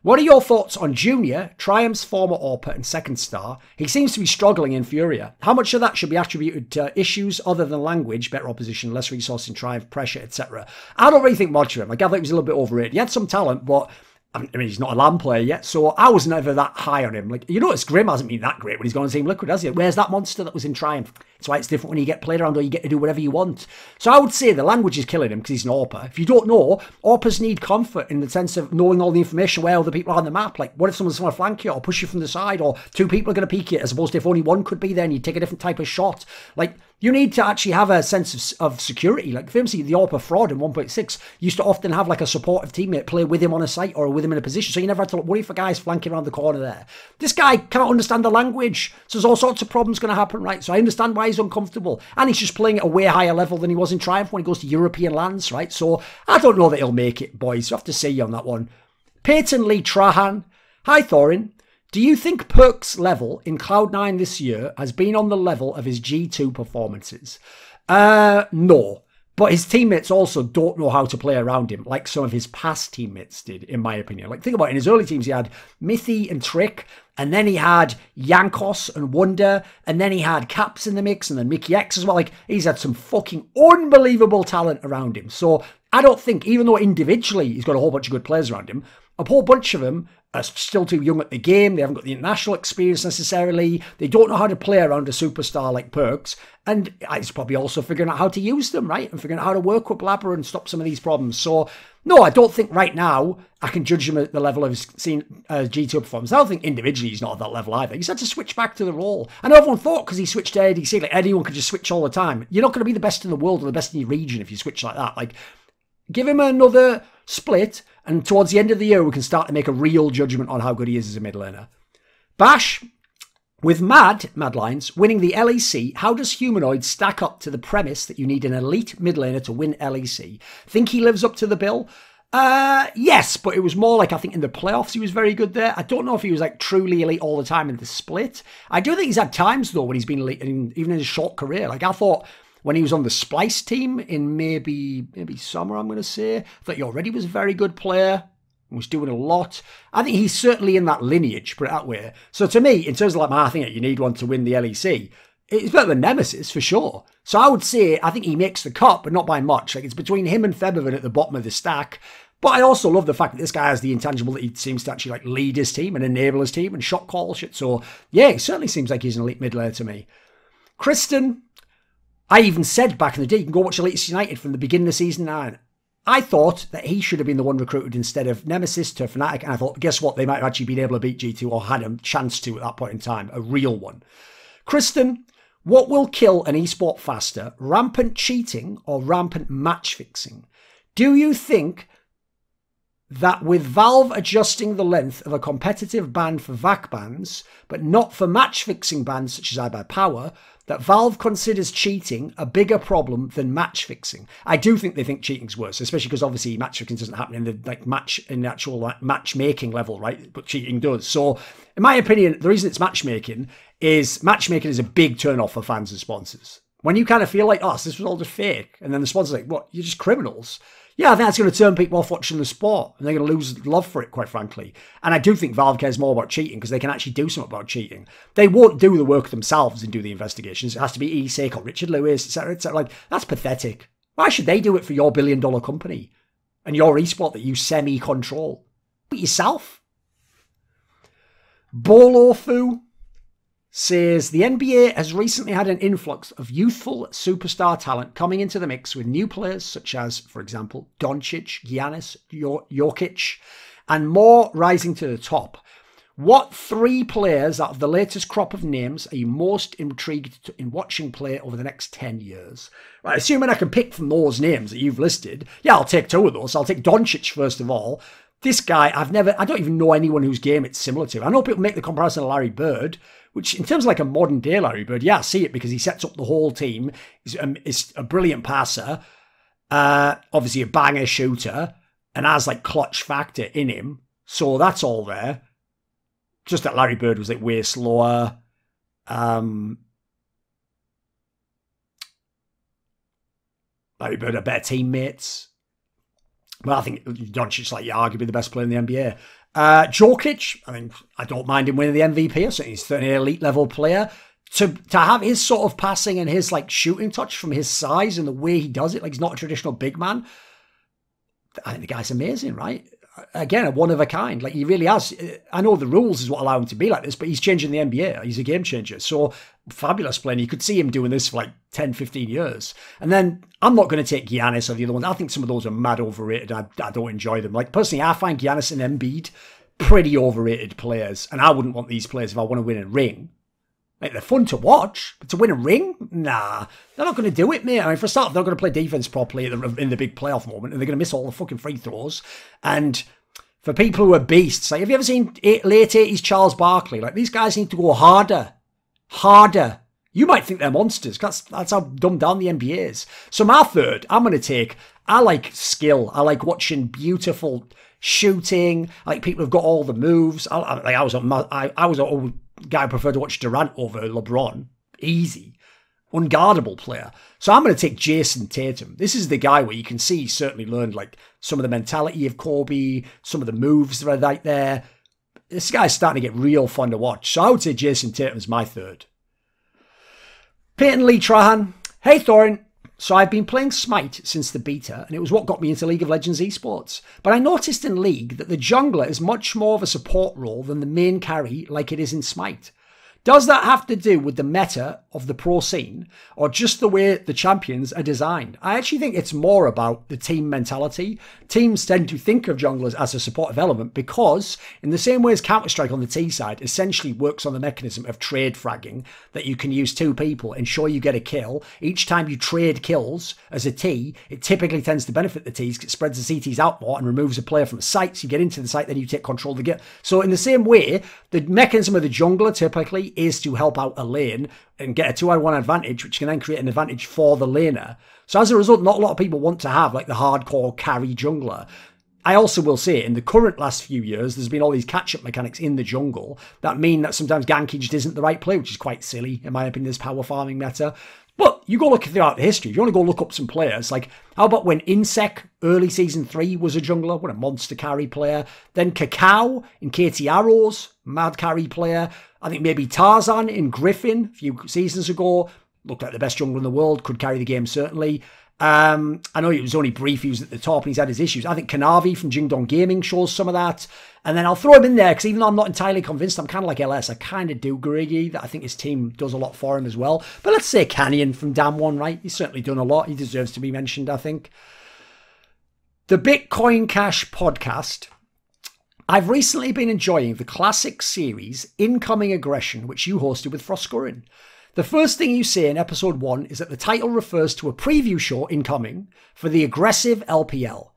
What are your thoughts on Junior, Triumph's former AWPer and second star? He seems to be struggling in Furia. How much of that should be attributed to issues other than language, better opposition, less resource in Triumph, pressure, etc.? I don't really think much of him. I gather he was a little bit overrated. He had some talent, but I mean, he's not a LAN player yet, so I was never that high on him. Like, you notice Grim hasn't been that great when he's gone on Team Liquid, has he? Where's that monster that was in Triumph? It's why it's different when you get played around or you get to do whatever you want. So I would say the language is killing him because he's an AWPer. If you don't know, AWPers need comfort in the sense of knowing all the information where other people are on the map. Like, what if someone's going to flank you or push you from the side, or two people are going to peek you, as opposed to if only one could be there and you take a different type of shot. Like, you need to actually have a sense of security. Like, famously, the AWPer fraud in 1.6 used to often have like a supportive teammate play with him on a site or with him in a position, so you never had to worry for guys flanking around the corner there. This guy can't understand the language, so there's all sorts of problems going to happen, right? So I understand why he's uncomfortable, and he's just playing at a way higher level than he was in Triumph when he goes to European lands, right? So I don't know that he'll make it, boys. I have to see you on that one. Peyton Lee Trahan. Hi, Thorin. Do you think Perk's level in Cloud9 this year has been on the level of his G2 performances? No. But his teammates also don't know how to play around him, like some of his past teammates did, in my opinion. Like, think about it. In his early teams, he had Mithy and Trick, and then he had Yankos and Wonder, and then he had Caps in the mix, and then Mickey X as well. Like, he's had some fucking unbelievable talent around him. So I don't think, even though individually he's got a whole bunch of good players around him, a whole bunch of them are still too young at the game. They haven't got the international experience necessarily. They don't know how to play around a superstar like Perks. And he's probably also figuring out how to use them, right? And figuring out how to work with Blabber and stop some of these problems. So, no, I don't think right now I can judge him at the level of his G2 performance. I don't think individually he's not at that level either. He's had to switch back to the role. I know everyone thought because he switched to ADC, like anyone could just switch all the time. You're not going to be the best in the world or the best in your region if you switch like that. Like, give him another split, and towards the end of the year, we can start to make a real judgment on how good he is as a mid laner. Bash, with Madlines winning the LEC, how does Humanoid stack up to the premise that you need an elite mid laner to win LEC? Think he lives up to the bill? Yes, but it was more like, I think in the playoffs he was very good there. I don't know if he was like truly elite all the time in the split. I do think he's had times though when he's been elite, even in his short career. Like, I thought when he was on the Splice team in maybe summer, I'm going to say, I thought he already was a very good player and was doing a lot. I think he's certainly in that lineage, put it that way. So to me, in terms of like my thing, you need one to win the LEC, it's better than Nemesis for sure. So I would say, I think he makes the cut, but not by much. Like, it's between him and Featherman at the bottom of the stack. But I also love the fact that this guy has the intangible that he seems to actually like lead his team and enable his team and shot call shit. So yeah, it certainly seems like he's an elite mid laner to me. Kristen, I even said back in the day, you can go watch Elite United from the beginning of Season 9. I thought that he should have been the one recruited instead of Nemesis to Fnatic, and I thought, guess what? They might have actually been able to beat G2 or had a chance to at that point in time, a real one. Kristen, what will kill an esport faster, rampant cheating or rampant match fixing? Do you think that with Valve adjusting the length of a competitive ban for VAC bans, but not for match-fixing bans such as iBuyPower, that Valve considers cheating a bigger problem than match-fixing? I do think they think cheating's worse, especially because obviously match-fixing doesn't happen in the actual matchmaking level, right? But cheating does. So, in my opinion, the reason it's matchmaking is a big turn-off for fans and sponsors. When you kind of feel like, oh, so this was all just fake, and then the sponsor's like, what, you're just criminals? Yeah, I think that's going to turn people off watching the sport, and they're going to lose love for it, quite frankly. And I do think Valve cares more about cheating because they can actually do something about cheating. They won't do the work themselves and do the investigations. It has to be ESEC or Richard Lewis, etc., etc. Like, that's pathetic. Why should they do it for your billion-dollar company and your esport that you semi-control? Do it yourself. Bolofu says the NBA has recently had an influx of youthful superstar talent coming into the mix with new players such as, for example, Doncic, Giannis, Jokic, and more rising to the top. What three players out of the latest crop of names are you most intrigued in watching play over the next 10 years? Right, assuming I can pick from those names that you've listed, yeah, I'll take two of those. I'll take Doncic first of all. This guy, I don't even know anyone whose game it's similar to. I know people make the comparison to Larry Bird, which in terms of like a modern day Larry Bird, yeah, I see it because he sets up the whole team. He's a brilliant passer, obviously a banger shooter, and has like clutch factor in him. So that's all there. Just that Larry Bird was like way slower. Larry Bird had better teammates. Well, I think Doncic's like arguably the best player in the NBA. Jokic, I mean, I don't mind him winning the MVP. I think he's an elite level player. To have his sort of passing and his like shooting touch from his size and the way he does it, like he's not a traditional big man. I think the guy's amazing, right? again, a one of a kind. Like, he really has. I know the rules is what allow him to be like this, but he's changing the NBA. He's a game changer. So, fabulous player. You could see him doing this for like 10, 15 years. And then, I'm not going to take Giannis or the other ones. I think some of those are mad overrated. I don't enjoy them. Like, personally, I find Giannis and Embiid pretty overrated players. And I wouldn't want these players if I want to win a ring. Like, they're fun to watch, but to win a ring? Nah, they're not going to do it, mate. I mean, for a start, they're going to play defense properly in the big playoff moment, and they're going to miss all the fucking free throws. And for people who are beasts, like, have you ever seen late 80s Charles Barkley? Like, these guys need to go harder. Harder. You might think they're monsters. That's how dumbed down the NBA is. So my third, I'm going to take, I like skill. I like watching beautiful shooting. I like people who've got all the moves. I was a guy who preferred to watch Durant over LeBron. Easy. Unguardable player. So I'm going to take Jason Tatum. This is the guy where you can see he's certainly learned like some of the mentality of Kobe, some of the moves that are right there. This guy's starting to get real fun to watch. So I would say Jason Tatum's my third. Peyton Lee Trahan. Hey Thorin. So I've been playing Smite since the beta, and it was what got me into League of Legends esports. But I noticed in League that the jungler is much more of a support role than the main carry like it is in Smite. Does that have to do with the meta of the pro scene, or just the way the champions are designed? I actually think it's more about the team mentality. Teams tend to think of junglers as a supportive element because, in the same way as Counter-Strike on the T side essentially works on the mechanism of trade fragging, that you can use two people, ensure you get a kill. Each time you trade kills as a T, it typically tends to benefit the Ts, it spreads the CTs out more and removes a player from a site, so you get into the site, then you take control of the game. So in the same way, the mechanism of the jungler typically is to help out a lane and get a 2-on-1 advantage, which can then create an advantage for the laner. So as a result, not a lot of people want to have like the hardcore carry jungler. I also will say, in the current last few years, there's been all these catch-up mechanics in the jungle that mean that sometimes ganking just isn't the right play, which is quite silly, in my opinion, this power farming meta. But you go look throughout the history. If you want to go look up some players, like, how about when Insec, early season 3, was a jungler? What a monster carry player. Then Cacao in KT Arrows, mad carry player. I think maybe Tarzan in Griffin a few seasons ago. Looked like the best jungler in the world. Could carry the game, certainly. I know it was only brief. He was at the top and he's had his issues. I think Kanavi from Jingdong Gaming shows some of that. And then I'll throw him in there because even though I'm not entirely convinced, I'm kind of like LS. I kind of do agree that I think his team does a lot for him as well. But let's say Canyon from Damwon, right? He's certainly done a lot. He deserves to be mentioned, I think. The Bitcoin Cash podcast. I've recently been enjoying the classic series Incoming Aggression, which you hosted with Froskurin. The first thing you say in episode 1 is that the title refers to a preview show incoming for the aggressive LPL.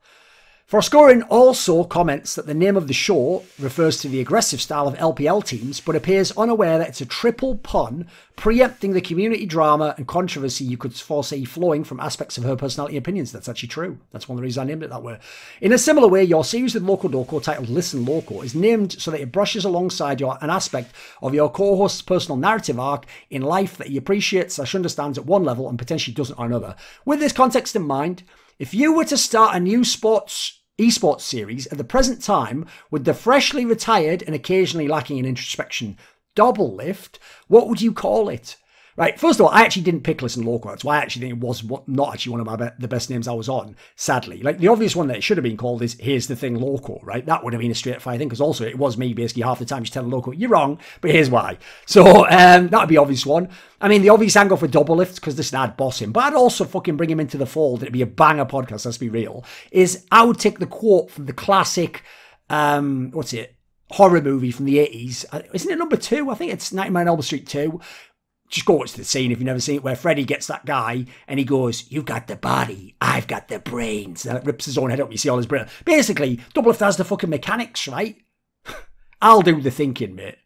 Froskurin also comments that the name of the show refers to the aggressive style of LPL teams, but appears unaware that it's a triple pun, preempting the community drama and controversy you could foresee flowing from aspects of her personality and opinions. That's actually true. That's one of the reasons I named it that way. In a similar way, your series with Loco Doco, titled Listen Loco, is named so that it brushes alongside an aspect of your co-host's personal narrative arc in life that he appreciates/understands at one level and potentially doesn't on another. With this context in mind, if you were to start a new esports series at the present time with the freshly retired and occasionally lacking in introspection Double Lift, what would you call it? Right, first of all, I actually didn't pick Listen Loco. That's why I actually think it was not actually one of the best names I was on, sadly. Like, the obvious one that it should have been called is Here's the Thing Loco, right? That would have been a straight fire thing, because also it was me basically half the time just telling Loco, you're wrong, but here's why. So that would be the obvious one. I mean, the obvious angle for Double Lift, because this I'd boss him, but I'd also fucking bring him into the fold. It'd be a banger podcast, let's be real. Is I would take the quote from the classic, horror movie from the 80s. Isn't it number 2? I think it's Nightmare on Elm Street 2. Just go watch the scene if you've never seen it, where Freddy gets that guy and he goes, you've got the body, I've got the brains. And it rips his own head up, you see all his brains. Basically, Double Lift has the fucking mechanics, right? I'll do the thinking, mate.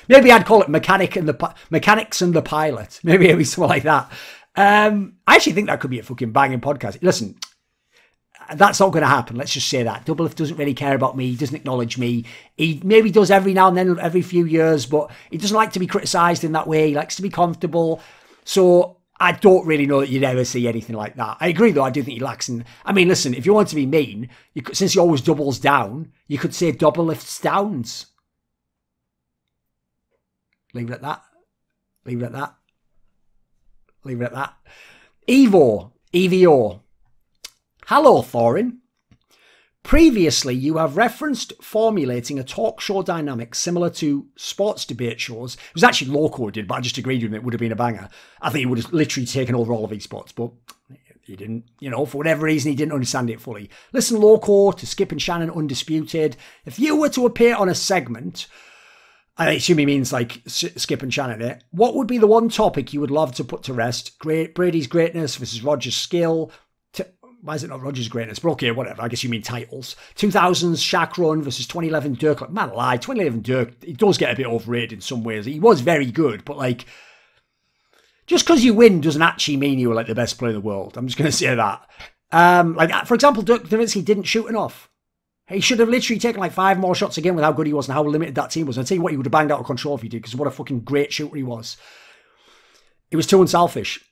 Maybe I'd call it Mechanics and the Pilot. Maybe it'd be something like that. I actually think that could be a fucking banging podcast. Listen, that's not going to happen. Let's just say that. Double Lift doesn't really care about me. He doesn't acknowledge me. He maybe does every now and then, every few years, but he doesn't like to be criticised in that way. He likes to be comfortable. So I don't really know that you'd ever see anything like that. I agree, though. I do think he lacks in... I mean, listen, if you want to be mean, since he always doubles down, you could say Double Lift's downs. Leave it at that. Leave it at that. Leave it at that. EVO. Hello, Thorin. Previously, you have referenced formulating a talk show dynamic similar to sports debate shows. It was actually Loco who did, but I just agreed with him. It would have been a banger. I think he would have literally taken over all of esports, but he didn't, you know, for whatever reason, he didn't understand it fully. Listen, Loco, to Skip and Shannon Undisputed. If you were to appear on a segment, I assume he means like Skip and Shannon, what would be the one topic you would love to put to rest? Brady's greatness versus Roger's skill. Why is it not Roger's greatness? But okay, whatever. I guess you mean titles. 2000s Shaq run versus 2011 Dirk. Like, man, lie. 2011 Dirk, he does get a bit overrated in some ways. He was very good, but like, just because you win doesn't actually mean you were like the best player in the world. I'm just going to say that. Like, for example, Dirk Nowitzki didn't shoot enough. He should have literally taken like 5 more shots again with how good he was and how limited that team was. I'll tell you what, he would have banged out of control if he did, because what a fucking great shooter he was. He was too unselfish.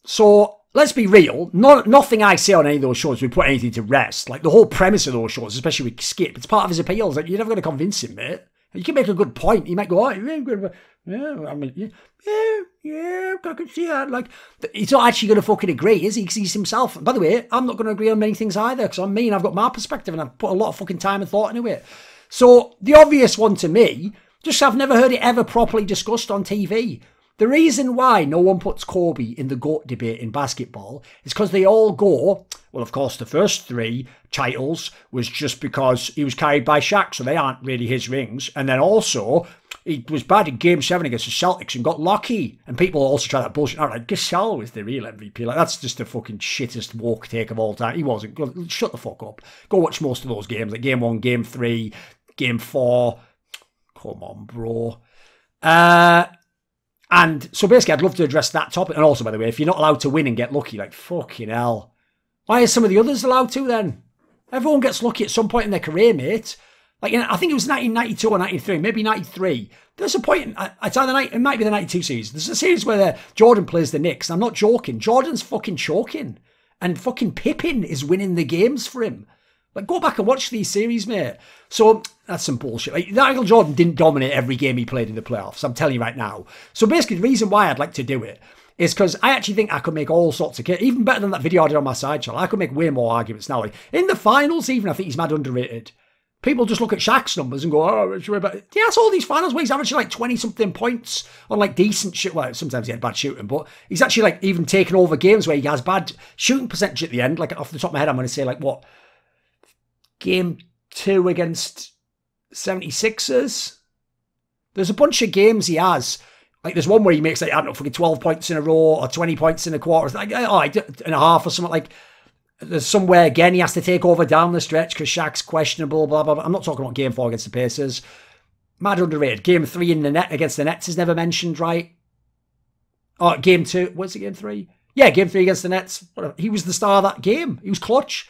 So, let's be real, nothing I say on any of those shows would put anything to rest. Like, the whole premise of those shows, especially with Skip, it's part of his appeal. It's like, you're never going to convince him, mate. You can make a good point. He might go, oh, yeah, I mean, yeah, I can see that. Like, he's not actually going to fucking agree, is he? Because he's himself. And by the way, I'm not going to agree on many things either, because I'm me and I've got my perspective and I've put a lot of fucking time and thought into it. So, the obvious one to me, just I've never heard it ever properly discussed on TV. The reason why no one puts Kobe in the GOAT debate in basketball is because they all go, well, of course, the first 3 titles was just because he was carried by Shaq, so they aren't really his rings. And then also, he was bad in Game 7 against the Celtics and got lucky. And people also try that bullshit. All right, Gasol was the real MVP. Like, that's just the fucking shittest woke take of all time. He wasn't. Shut the fuck up. Go watch most of those games, like Game 1, Game 3, Game 4. Come on, bro. And so basically, I'd love to address that topic. And also, by the way, if you're not allowed to win and get lucky, like, fucking hell. Why are some of the others allowed to then? Everyone gets lucky at some point in their career, mate. Like, I think it was 1992 or 93, maybe 93. There's a point, it's either it might be the 92 series. There's a series where Jordan plays the Knicks. And I'm not joking. Jordan's fucking choking. And fucking Pippen is winning the games for him. Like, go back and watch these series, mate. So, that's some bullshit. Like, Michael Jordan didn't dominate every game he played in the playoffs. I'm telling you right now. So, basically, the reason why I'd like to do it is because I actually think I could make all sorts of cases. Even better than that video I did on my side channel. I could make way more arguments now. Like, in the finals, even, I think he's mad underrated. People just look at Shaq's numbers and go, oh, it's really bad. Yeah, that's all these finals where he's averaging like 20-something points on like decent shit. Well, sometimes he had bad shooting, but he's actually like even taken over games where he has bad shooting percentage at the end. Like, off the top of my head, I'm going to say like, what? Game 2 against 76ers. There's a bunch of games he has. Like, there's one where he makes, like, I don't know, fucking 12 points in a row or 20 points in a quarter. It's like, oh, and a half or something. Like, there's somewhere, again, he has to take over down the stretch because Shaq's questionable, blah, blah, blah. I'm not talking about Game 4 against the Pacers. Mad underrated. Game 3 in the net against the Nets is never mentioned, right? Oh, Game 2. What's it, Game 3? Yeah, Game 3 against the Nets. Whatever. He was the star of that game. He was clutch.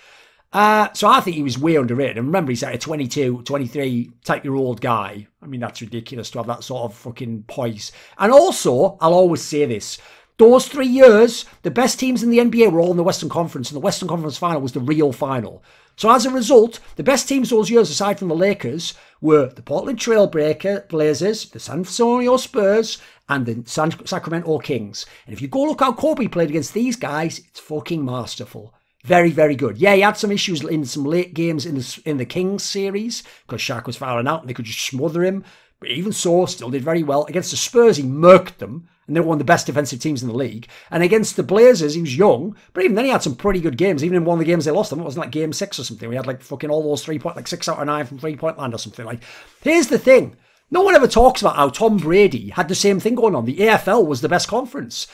So I think he was way underrated. And remember, he's like a 22, 23 type-year-old guy. I mean, that's ridiculous to have that sort of fucking poise. And also, I'll always say this. Those 3 years, the best teams in the NBA were all in the Western Conference, and the Western Conference final was the real final. So as a result, the best teams those years, aside from the Lakers, were the Portland Trail Blazers, the San Antonio Spurs, and the Sacramento Kings. And if you go look how Kobe played against these guys, it's fucking masterful. Very, very good. Yeah, he had some issues in some late games in the Kings series because Shaq was fouling out and they could just smother him. But even so, still did very well. Against the Spurs, he murked them and they were one of the best defensive teams in the league. And against the Blazers, he was young, but even then he had some pretty good games. Even in one of the games they lost them, it wasn't like game 6 or something. We had like fucking all those 3-point, like 6 out of 9 from 3-point land or something. Like, here's the thing. No one ever talks about how Tom Brady had the same thing going on. The AFL was the best conference.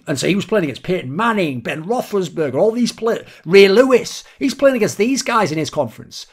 And so he was playing against Peyton Manning, Ben Roethlisberger, all these players, Ray Lewis. He's playing against these guys in his conference.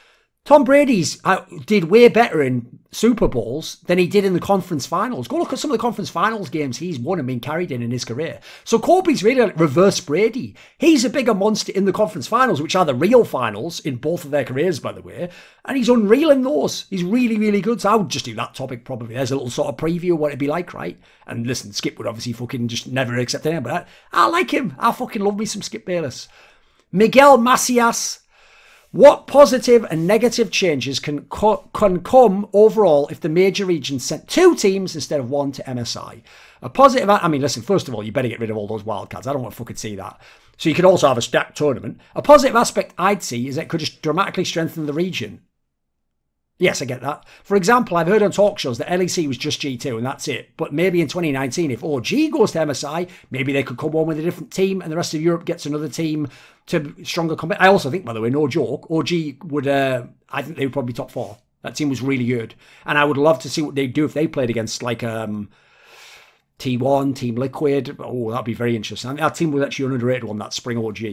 Tom Brady's did way better in Super Bowls than he did in the conference finals. Go look at some of the conference finals games he's won and been carried in his career. So Kobe's really like reverse Brady. He's a bigger monster in the conference finals, which are the real finals in both of their careers, by the way. And he's unreal in those. He's really, really good. So I would just do that topic probably. There's a little sort of preview of what it'd be like, right? And listen, Skip would obviously fucking just never accept anything, but I like him. I fucking love me some Skip Bayless. Miguel Macias. What positive and negative changes can come overall if the major region sent 2 teams instead of 1 to MSI? A positive, I mean, listen, first of all, you better get rid of all those wildcards. I don't want to fucking see that. So you could also have a stacked tournament. A positive aspect I'd see is that it could just dramatically strengthen the region. Yes, I get that. For example, I've heard on talk shows that LEC was just G2 and that's it. But maybe in 2019, if OG goes to MSI, maybe they could come on with a different team and the rest of Europe gets another team to stronger combat. I also think, by the way, no joke, OG would, I think they would probably be top 4. That team was really good. And I would love to see what they'd do if they played against like T1, Team Liquid. Oh, that'd be very interesting. That team was actually an underrated one, that Spring OG.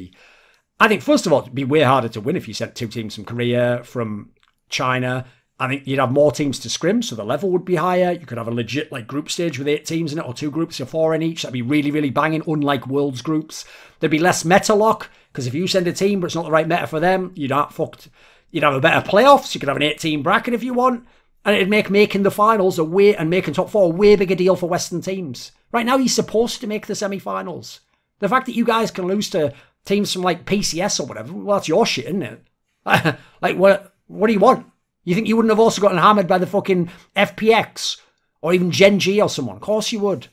I think, first of all, it'd be way harder to win if you sent 2 teams from Korea, from China. I think you'd have more teams to scrim, so the level would be higher. You could have a legit like group stage with 8 teams in it, or 2 groups of 4 in each. That'd be really, really banging, unlike Worlds groups. There'd be less meta lock, because if you send a team but it's not the right meta for them, you'd not fucked. You'd have a better playoffs. You could have an 8-team bracket if you want, and it'd make making the finals and making top 4 a way bigger deal for Western teams. Right now, you're supposed to make the semi-finals. The fact that you guys can lose to teams from like PCS or whatever, well, that's your shit, isn't it? Like, what do you want? You think you wouldn't have also gotten hammered by the fucking FPX or even Gen G or someone? Of course you would.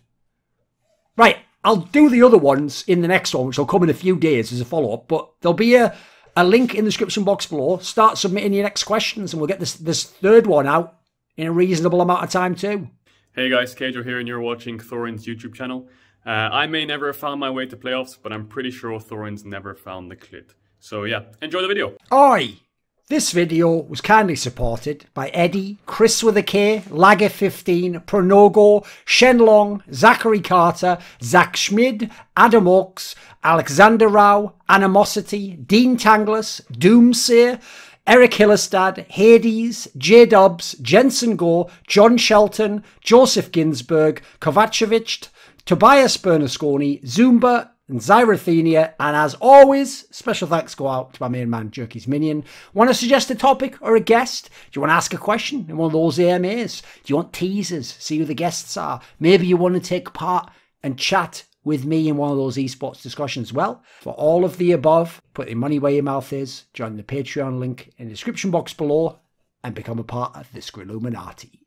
Right, I'll do the other ones in the next one, which will come in a few days as a follow-up, but there'll be a link in the description box below. Start submitting your next questions and we'll get this third one out in a reasonable amount of time too. Hey guys, Kajo here and you're watching Thorin's YouTube channel. I may never have found my way to playoffs, but I'm pretty sure Thorin's never found the clit. So yeah, enjoy the video. Oi! This video was kindly supported by Eddie, Kris with a K, Lager15, Pronogo, Shenlong, Zachary Carter, Zack Schmidt, Adam Ochs, Alexander Rao, Animosity, Dean Tanglis, Doomseer, ErikHillestad, Hades, Jdubs, Jensen Goh, John Shelton, Joseph Ginsburg, Kovacevicd, Tobias Bernasconi, Zoomba, and Zyrathenia, and as always, special thanks go out to my main man, Jerky's Minion. Want to suggest a topic or a guest? Do you want to ask a question in one of those AMAs? Do you want teasers? See who the guests are? Maybe you want to take part and chat with me in one of those esports discussions. Well, for all of the above, put your money where your mouth is, join the Patreon link in the description box below, and become a part of the Skrilluminati.